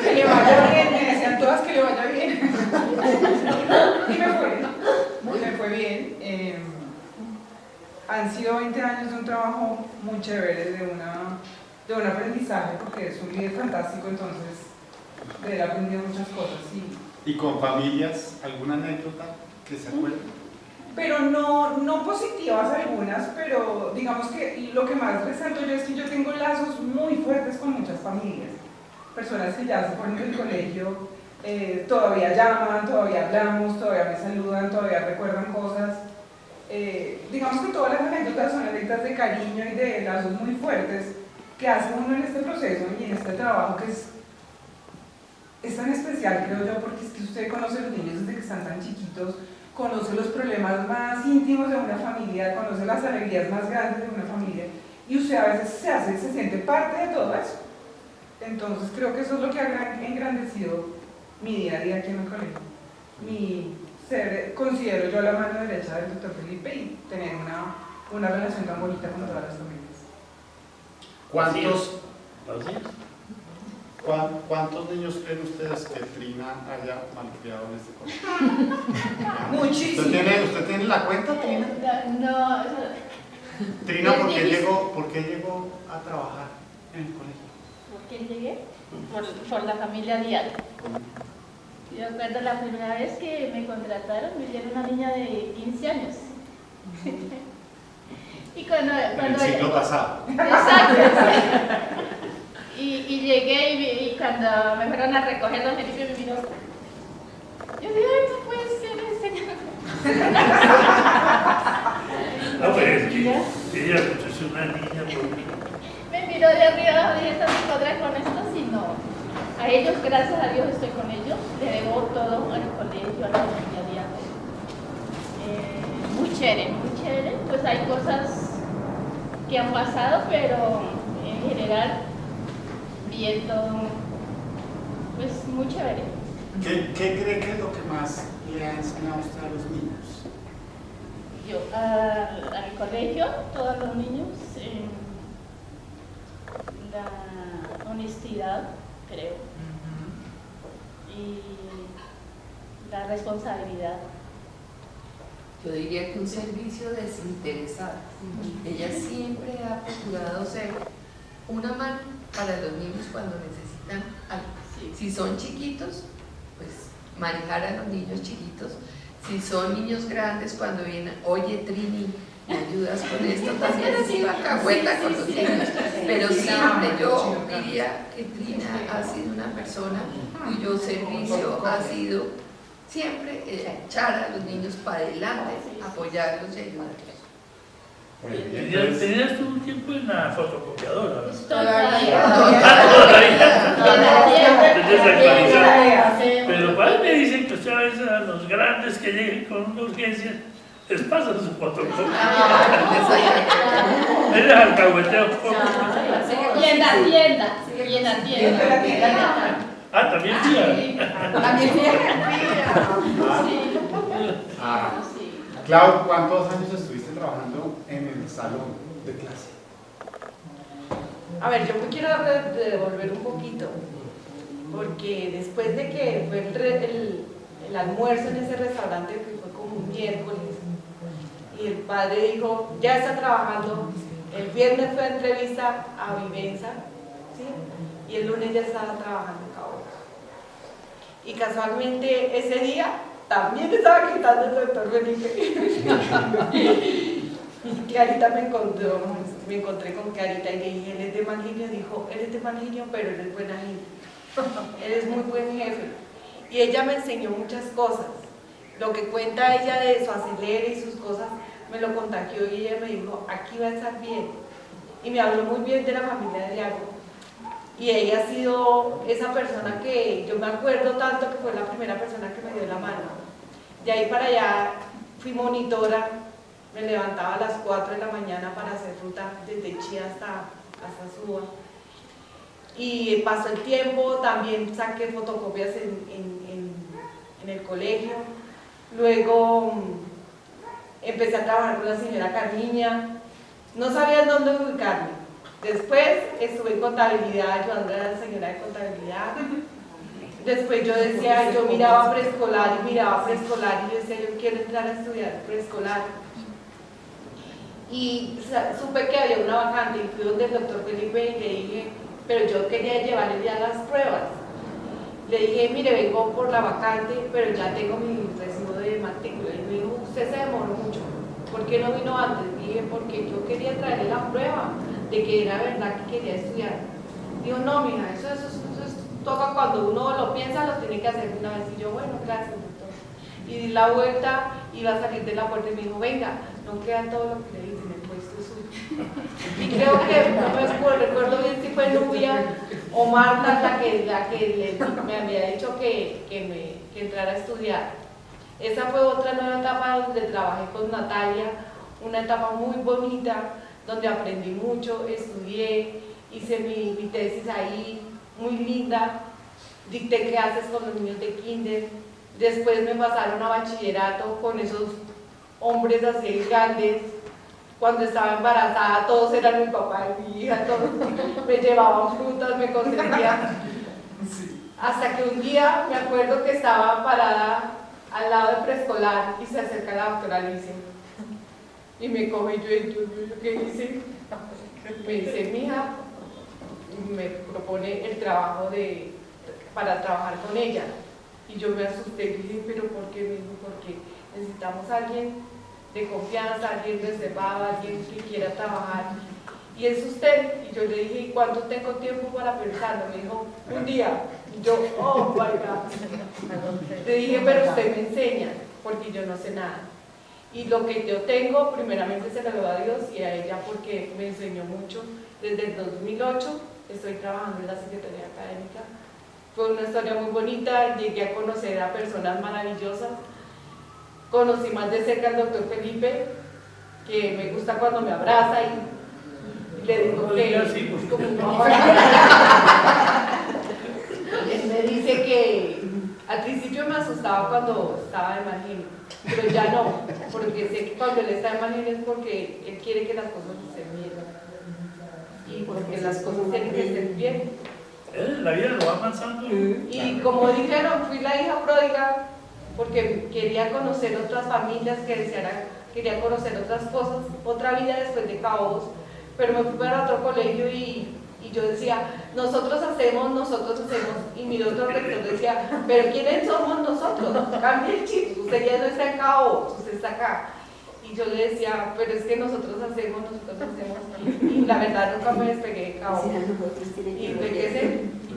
J: que le vaya bien, me decían todas que le vaya bien. Y me fue bien. Han sido 20 años de un trabajo muy chévere, de un aprendizaje, porque es un líder fantástico, entonces de él he aprendido muchas cosas.
E: ¿Y con familias, alguna anécdota que se acuerden?
J: Pero no positivas algunas, pero digamos que lo que más resalto yo es que yo tengo lazos muy fuertes con muchas familias. Personas que ya se fueron del colegio, todavía llaman, todavía hablamos, todavía me saludan, todavía recuerdan cosas. Digamos que todas las anécdotas son anécdotas de cariño y de lazos muy fuertes que hace uno en este proceso y en este trabajo que es tan especial, creo yo, porque es que usted conoce a los niños desde que están tan chiquitos, conoce los problemas más íntimos de una familia, conoce las alegrías más grandes de una familia y usted a veces se siente parte de todo eso. Entonces creo que eso es lo que ha engrandecido mi día a día aquí en el colegio. Considero yo la mano derecha del doctor Felipe y tener una relación tan bonita con todas las familias.
E: ¿Cuántos niños creen ustedes que Trina haya malcriado en este colegio?
J: Muchísimo.
E: ¿Usted tiene la cuenta, Trina?
D: No.
E: Trina, ¿por qué llegó a trabajar en el colegio?
D: ¿Por qué llegué? Por la familia Dial. Yo recuerdo la primera vez que me contrataron, me dieron una niña de 15 años. Y cuando
E: el siglo pasado.
D: Exacto. Y llegué y cuando me fueron a recoger los Felipe me miró. Yo dije, ay, no puede ser, señor.
A: No, pero es que ella pues, es una niña bonita.
D: Me miró de arriba abajo y dije, ¿estás en contra con esto? Si no. A ellos, gracias a Dios, estoy con ellos. Le debo todo al colegio, a la familia. Muy chévere. Pues hay cosas que han pasado, pero en general, bien todo, pues muy chévere.
E: ¿Qué cree que es lo que más le ha enseñado usted a los niños?
D: Yo, al colegio, todos los niños, la honestidad, creo, y la responsabilidad.
B: Yo diría que un servicio desinteresado. Ella siempre ha procurado ser una mano para los niños cuando necesitan algo. Si son chiquitos, pues manejar a los niños chiquitos. Si son niños grandes, cuando vienen, oye Trini, ¿Me ayudas con esto también? Sí, alcahueta con los niños. Pero siempre yo diría que Trina ha sido una persona cuyo servicio ha sido siempre echar a los niños para adelante, apoyarlos y ayudarlos.
A: Tenías tú un tiempo en la fotocopiadora, ¿verdad?
D: Todavía.
A: Pero padre me dicen que usted a veces a los grandes que lleguen con una urgencia les pasa su fotocopia. Él es alcahueteo.
D: Y en la tienda. Y en la tienda.
A: Ah, también fía.
E: Clau, ¿cuántos años estuviste trabajando en el salón de clase?
J: A ver, yo me quiero devolver un poquito, porque después de que fue el almuerzo en ese restaurante, que fue como un miércoles, y el padre dijo, ya está trabajando, el viernes fue entrevista a Vivenza, ¿sí? Y el lunes ya estaba trabajando en Cabo. Y casualmente ese día también estaba quitando el doctor Felipe. Y Clarita me encontré con Clarita y le dije, él es de mal genio. Dijo, él es de mal genio, pero él es buena gente. Él es muy buen jefe. Y ella me enseñó muchas cosas. Lo que cuenta ella de su acelere y sus cosas, me lo contagió y ella me dijo, aquí va a estar bien. Y me habló muy bien de la familia de Diago. Y ella ha sido esa persona que yo me acuerdo tanto que fue la primera persona que me dio la mano. De ahí para allá fui monitora, me levantaba a las 4 de la mañana para hacer ruta desde Chía hasta Suba. Y pasó el tiempo, también saqué fotocopias en el colegio. Luego empecé a trabajar con la señora Carmiña, no sabía dónde ubicarme. Después estuve en contabilidad, ayudando a la señora de contabilidad. Después yo decía, yo miraba preescolar y yo decía, yo quiero entrar a estudiar preescolar. Y supe que había una vacante y fui donde el doctor Felipe y le dije, pero yo quería llevarle ya las pruebas. Le dije, mire, vengo por la vacante, pero ya tengo mi recibo de matrícula. Y me dijo, usted se demoró mucho, ¿por qué no vino antes? Dije, porque yo quería traerle la prueba de que era verdad que quería estudiar. Dijo, no, mija, eso toca cuando uno lo piensa, lo tiene que hacer una vez. Y yo, bueno, gracias, doctor. Y di la vuelta, iba a salir de la puerta y me dijo, venga, no queda todo lo que le dicen, el puesto es suyo. Y creo que, no me recuerdo bien si fue Nubia o Marta la que me había dicho que entrara a estudiar. Esa fue otra nueva etapa donde trabajé con Natalia, una etapa muy bonita, donde aprendí mucho, estudié, hice mi tesis ahí, muy linda, dicté clases con los niños de kinder, después me pasaron a bachillerato con esos hombres así grandes. Cuando estaba embarazada todos eran mi papá y mi hija, todos me llevaban frutas, me consentían. Hasta que un día me acuerdo que estaba parada al lado de preescolar y se acerca la doctora Alicia y me coge y yo ¿qué hice? Me dice, mija, me propone el trabajo para trabajar con ella. Y yo me asusté y dije, ¿pero por qué? Me dijo, porque necesitamos a alguien de confianza, alguien reservado, alguien que quiera trabajar. Y es usted. Y yo le dije, ¿y cuánto tengo tiempo para pensarlo? Me dijo, un día. Y yo, oh my God. Le dije, pero usted me enseña, porque yo no sé nada. Y lo que yo tengo, primeramente se lo doy a Dios y a ella porque me enseñó mucho. Desde el 2008 estoy trabajando en la Secretaría Académica. Fue una historia muy bonita, llegué a conocer a personas maravillosas. Conocí más de cerca al doctor Felipe, que me gusta cuando me abraza y le digo que es como un amor. Él me dice que al principio me asustaba cuando estaba de mal genio, pero ya no, porque sé que cuando él está de mal genio es porque él quiere que las cosas estén bien y porque las cosas tienen que estar bien.
A: La vida lo va avanzando.
J: Y como dijeron, fui la hija pródiga porque quería conocer otras familias, quería conocer otras cosas, otra vida después de Cabos, pero me fui para otro colegio y yo decía, nosotros hacemos, y mi otro rector decía, pero ¿quiénes somos nosotros? Cambie el chip, usted ya no está en Cabos, usted está acá. Y Y yo le decía, pero es que nosotros hacemos, y la verdad nunca me despegué de Cabo. Y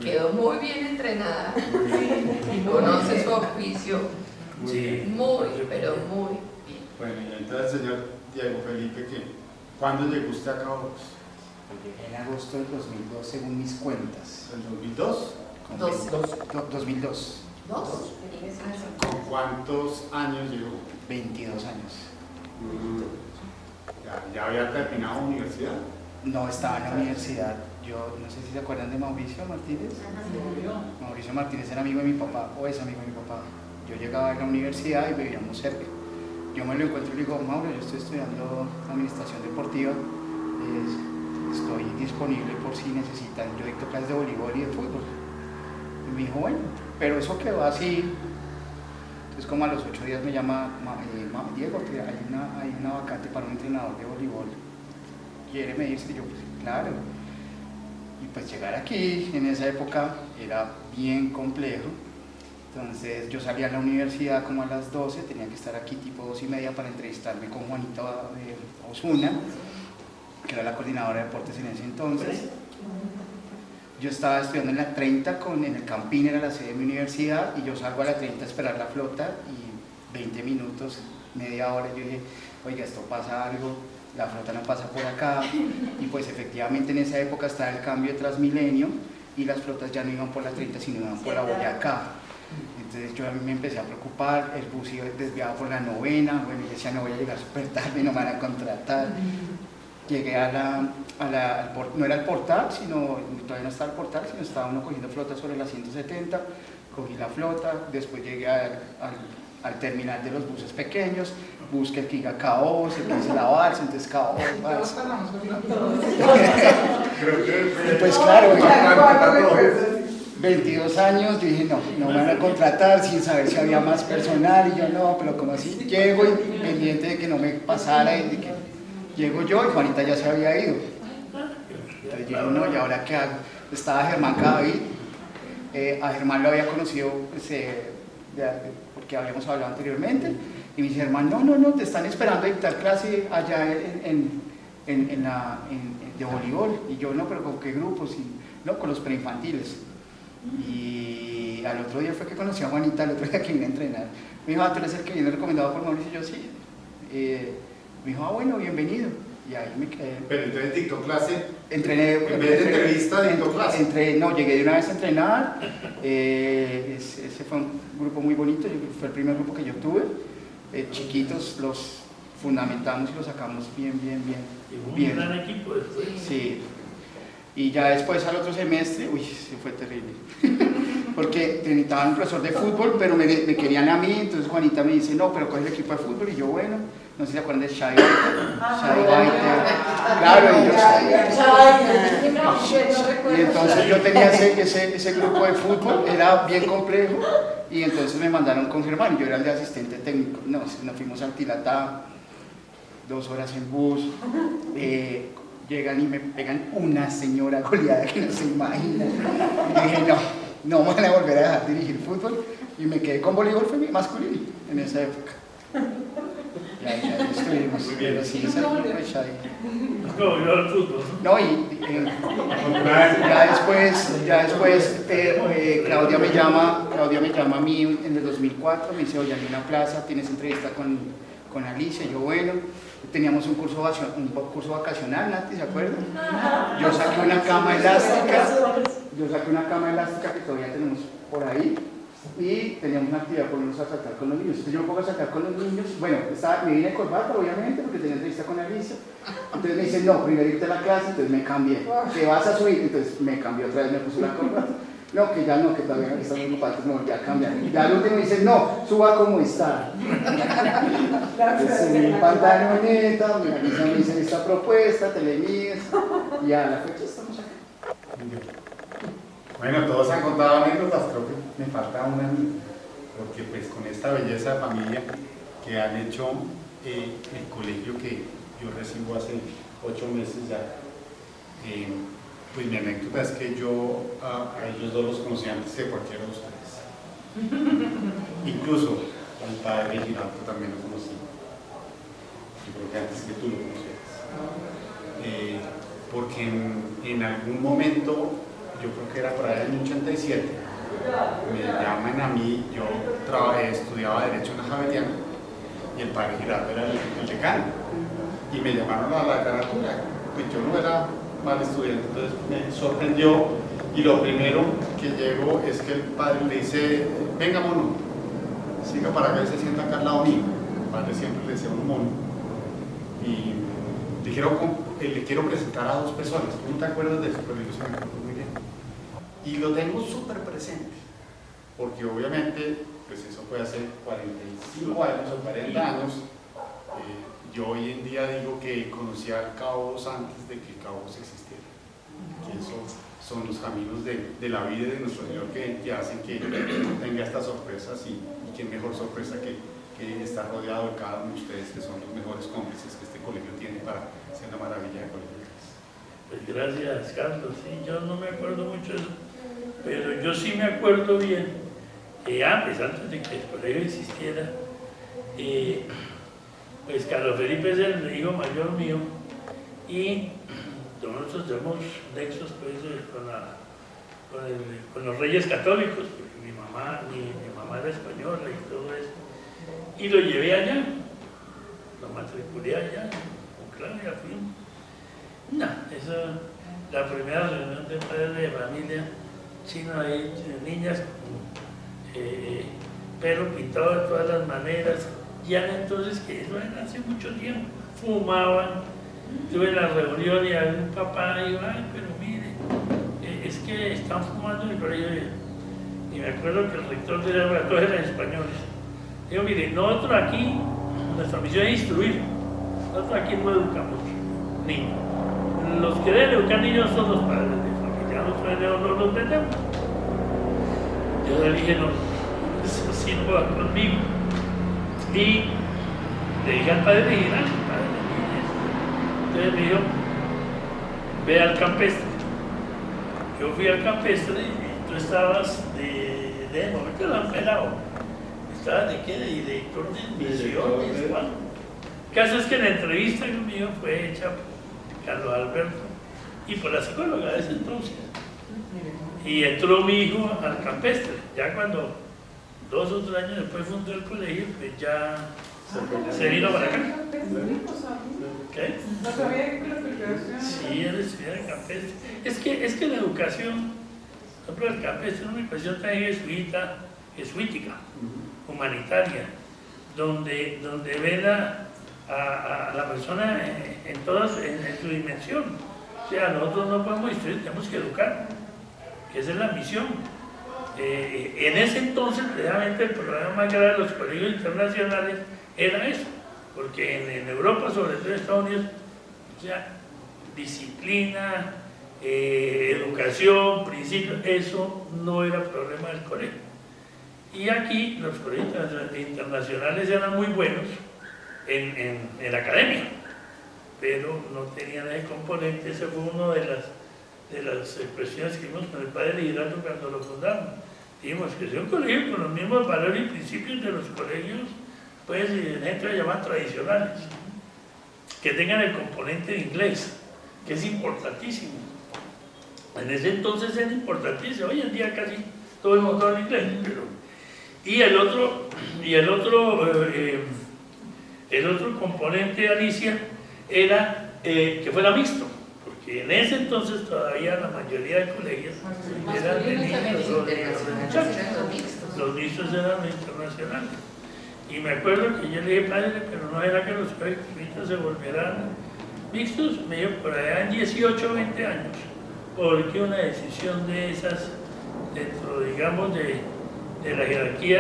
B: quedó muy bien entrenada, y conoce su oficio, muy, pero muy bien.
E: Bueno, y entonces, señor Diego Felipe, ¿cuándo llegó usted a Cabo?
L: Llegué en agosto del 2002, según mis cuentas.
E: ¿El 2002?
L: 2002.
B: ¿Dos?
E: ¿Con cuántos años llegó?
L: 22 años.
E: ¿Ya había terminado la universidad?
L: No, estaba en la universidad. Yo no sé si se acuerdan de Mauricio Martínez. Mauricio Martínez era amigo de mi papá, o es amigo de mi papá. Yo llegaba a la universidad y vivíamos cerca. Yo me lo encuentro y le digo, Mauro, yo estoy estudiando administración deportiva. Estoy disponible por si necesitan. Yo dicto clases de voleibol y de fútbol. Y me dijo, bueno, pero eso quedó así. Entonces, como a los 8 días me llama Diego, que hay una vacante para un entrenador de voleibol. ¿Quiere medirse? Y yo, pues claro. Y pues llegar aquí en esa época era bien complejo. Entonces yo salía a la universidad como a las 12, tenía que estar aquí tipo 2:30 para entrevistarme con Juanita Osuna, que era la coordinadora de deportes en ese entonces. Yo estaba estudiando en la 30, en el Campín, era la sede de mi universidad, y yo salgo a la 30 a esperar la flota, y 20 minutos, media hora, yo dije, oiga, esto pasa algo, la flota no pasa por acá, y pues efectivamente en esa época estaba el cambio de Transmilenio, y las flotas ya no iban por la 30, sino iban por la Boyacá. Entonces yo a mí me empecé a preocupar, el bus iba desviado por la 9ª, bueno, yo decía, no voy a llegar súper tarde, no me van a contratar. Llegué no era el portal, todavía no estaba el portal, sino estaba uno cogiendo flota sobre la 170, cogí la flota, después llegué al terminal de los buses pequeños, busqué el que diga Caos, el que dice la Balsa, entonces Caos, Balsa. Y pues claro, 22 años, yo dije, no me van a contratar sin saber si había más personal, y yo no, pero como así, llego y pendiente de que no me pasara, y de que llego yo y Juanita ya se había ido. Entonces yo no, ¿y ahora qué hago? Estaba Germán Cadavid, a Germán lo había conocido porque habíamos hablado anteriormente, y me dice, Germán, no, te están esperando a dictar clase allá de voleibol. Y yo, no, pero ¿con qué grupos? No, con los preinfantiles. Y al otro día fue que conocí a Juanita, al otro día que vine a entrenar. Me dijo, tú eres el que viene recomendado por Mauricio, y yo sí. Me dijo, bueno, bienvenido. Y ahí me quedé.
E: Pero entonces dictó clase.
L: Entrené.
E: En vez de entrevista, dictó clase.
L: Llegué de una vez a entrenar. Ese fue un grupo muy bonito, fue el primer grupo que yo tuve. Chiquitos, los fundamentamos y los sacamos bien.
A: Y un gran equipo después.
L: Sí. Y ya después al otro semestre, sí fue terrible. Porque necesitaban un profesor de fútbol, pero me querían a mí, entonces Juanita me dice, no, pero coge el equipo de fútbol, y yo, bueno, no sé si se acuerdan de Shai Baiter. Claro, y entonces yo tenía ese grupo de fútbol, era bien complejo, y entonces me mandaron con Germán, yo era el de asistente técnico. Nos fuimos al Tilatá, 2 horas en bus, llegan y me pegan una señora goleada que no se imagina. Y dije, no me van a volver a dejar dirigir fútbol, y me quedé con voleibol masculino en esa época. Ya estuvimos, pero sí, esa época
A: No, yo al fútbol.
L: No, ya después Claudia me llama a mí en el 2004, me dice, oye, hay una plaza, tienes entrevista con Alicia. Yo, bueno, teníamos un curso vacacional, Nati, ¿se acuerdan? Yo saqué una cama elástica que todavía tenemos por ahí, y teníamos una actividad por irnos a saltar con los niños. Entonces yo me pongo a saltar con los niños, bueno, me vine de corbata obviamente porque tenía entrevista con Alicia. Entonces me dicen, no, primero irte a la clase, entonces me cambié, que vas a subir, entonces me cambié otra vez, me puse la corbata. No, que ya no, que todavía están muy ocupados, no, ya cambian. Ya al último me dicen, no, suba como está. Entonces subí en pantaloneta, me dicen esta propuesta, te le mides, y a la fecha estamos acá.
E: Bueno, todos han contado anécdotas, creo que me falta una, porque pues con esta belleza de familia que han hecho el colegio que yo recibo hace 8 meses ya, pues mi anécdota es que yo a ellos dos los conocí antes de cualquiera de ustedes. Incluso al padre Giraldo también lo conocí. creo que antes que tú lo conocieras. Porque en algún momento, yo creo que era por ahí en el 87, me llaman a mí, yo estudiaba Derecho en la Javeriana y el padre Girardo era el decano, y me llamaron a la decanatura, pues yo no era mal estudiante, entonces me sorprendió, y lo primero que llego es que el padre le dice, venga mono, siga para acá y se sienta acá al lado mío. El padre siempre le decía un mono, y le quiero presentar a dos personas. Tú no te acuerdas de eso, pero yo sí me acuerdo muy bien. Y lo tengo súper presente, porque obviamente, pues eso fue hace 45 años o 40 años. Yo hoy en día digo que conocía al Cabos antes de que el Cabos existiera. Que esos son los caminos de la vida de nuestro Señor que hacen que tenga estas sorpresas, y qué mejor sorpresa que estar rodeado de cada uno de ustedes, que son los mejores cómplices que este colegio tiene para hacer la maravilla de colegio.
A: Pues gracias, Carlos. Sí, yo no me acuerdo mucho de eso, pero yo sí me acuerdo bien que antes de que el colegio existiera, pues Carlos Felipe es el hijo mayor mío, y nosotros tenemos nexos pues, con los reyes católicos, porque mi mamá era española y todo eso, y lo llevé allá, lo matriculé allá, claro, ya fuimos. No, eso, la primera reunión de padres de familia chino ahí, niñas con pelo pintado de todas las maneras, ya entonces, que eso era hace mucho tiempo, fumaban. Tuve la reunión y algún papá dijo, ay, pero mire, es que están fumando en el colegio. Y me acuerdo que el rector de laboratorio eran españoles. Digo, mire, nosotros aquí, nuestra misión es instruir. Nosotros aquí no educamos niños. Los que deben educar niños son los padres de familia, nosotros no los vendemos. Yo le dije, no, eso sí no va conmigo. Y le dije al padre de Girán, entonces me dijo, ve al campestre. Yo fui al campestre y tú estabas de momento lo han pelado. ¿Estabas de qué? De director de misiones, ¿cuál? El caso es que la entrevista conmigo fue hecha por Carlos Alberto y por la psicóloga de ese entonces. Y entró mi hijo al campestre. Ya cuando 2 o 3 años después fundó el colegio, pues ya se vino para acá. ¿Qué?
J: No sabía que lo que
A: sí, él estudiaba en campestre. Es que la educación, por ejemplo, el campestre es una educación también jesuítica, humanitaria, donde ven a la persona en su dimensión. O sea, nosotros no podemos instruir, tenemos que educar, que esa es la misión. En ese entonces, precisamente, el problema más grave de los colegios internacionales era eso, porque en Europa, sobre todo en Estados Unidos, o sea, disciplina, educación, principios, eso no era problema del colegio. Y aquí los colegios internacionales eran muy buenos en la academia, pero no tenían ese componente. Ese fue una de las cuestiones que vimos con el padre Giraldo cuando lo fundamos. Dijimos que sea un colegio con los mismos valores y principios de los colegios, pues, dentro de llaman tradicionales, que tengan el componente de inglés, que es importantísimo. En ese entonces era importantísimo, hoy en día casi todo el mundo habla inglés, y el otro componente de Alicia era que fuera mixto, porque en ese entonces todavía la mayoría de colegios eran de niños o de muchachos. Los mixtos eran los internacionales. Y me acuerdo que yo le dije, padre, pero no era que los colegios se volvieran mixtos. Me dijo, por allá en 18 o 20 años, porque una decisión de esas, dentro, digamos, de la jerarquía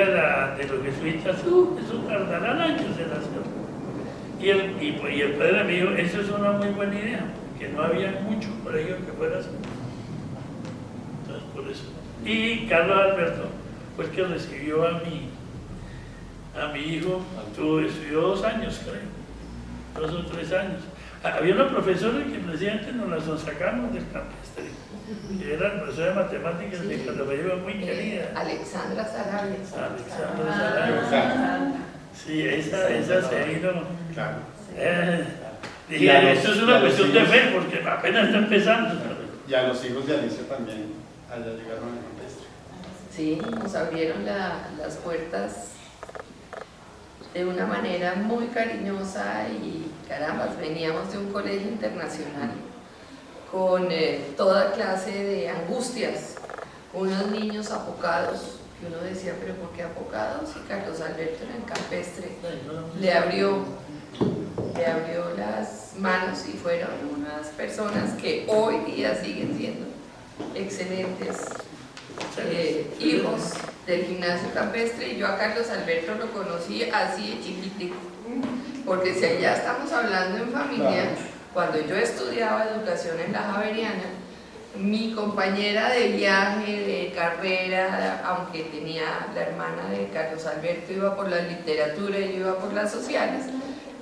A: de los jesuitas, eso tardarán años en hacerlo. Y el padre me dijo, esa es una muy buena idea, que no había muchos colegios que fueran así. Entonces, por eso. Y Carlos Alberto fue el que recibió a mi hijo, estudió 2 años, creo, 2 o 3 años. Había una profesora que me decía que nos la sacamos del campestre, que era la profesora de matemáticas de Carlos Felipe, muy querida.
B: Alexandra Sarabia.
A: Sí, esa se vino.
E: Claro.
A: Dije, esto es una cuestión de fe, porque apenas está empezando.
E: Y a los hijos de Alicia también, allá llegaron al campestre.
B: Sí, nos abrieron las puertas de una manera muy cariñosa y caramba, veníamos de un colegio internacional con toda clase de angustias, unos niños apocados, que uno decía, pero ¿por qué apocados? Y Carlos Alberto en el campestre le abrió las manos y fueron unas personas que hoy día siguen siendo excelentes hijos del gimnasio campestre. Y yo a Carlos Alberto lo conocí así de chiquitico, porque si allá estamos hablando en familia, cuando yo estudiaba educación en la Javeriana, mi compañera de viaje, de carrera, aunque tenía la hermana de Carlos Alberto, iba por la literatura y yo iba por las sociales,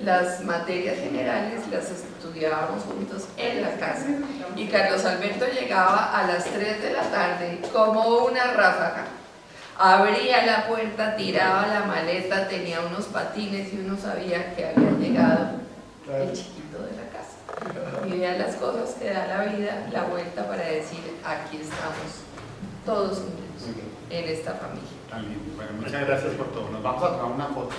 B: las materias generales las estudiábamos juntos en la casa. Y Carlos Alberto llegaba a las 3 de la tarde como una ráfaga. Abría la puerta, tiraba la maleta, tenía unos patines y uno sabía que había llegado el chiquito de la casa. Y vean las cosas que da la vida, la vuelta para decir, aquí estamos todos unidos en esta familia.
E: También. Bueno, muchas gracias por todo. Nos vamos a tomar una foto.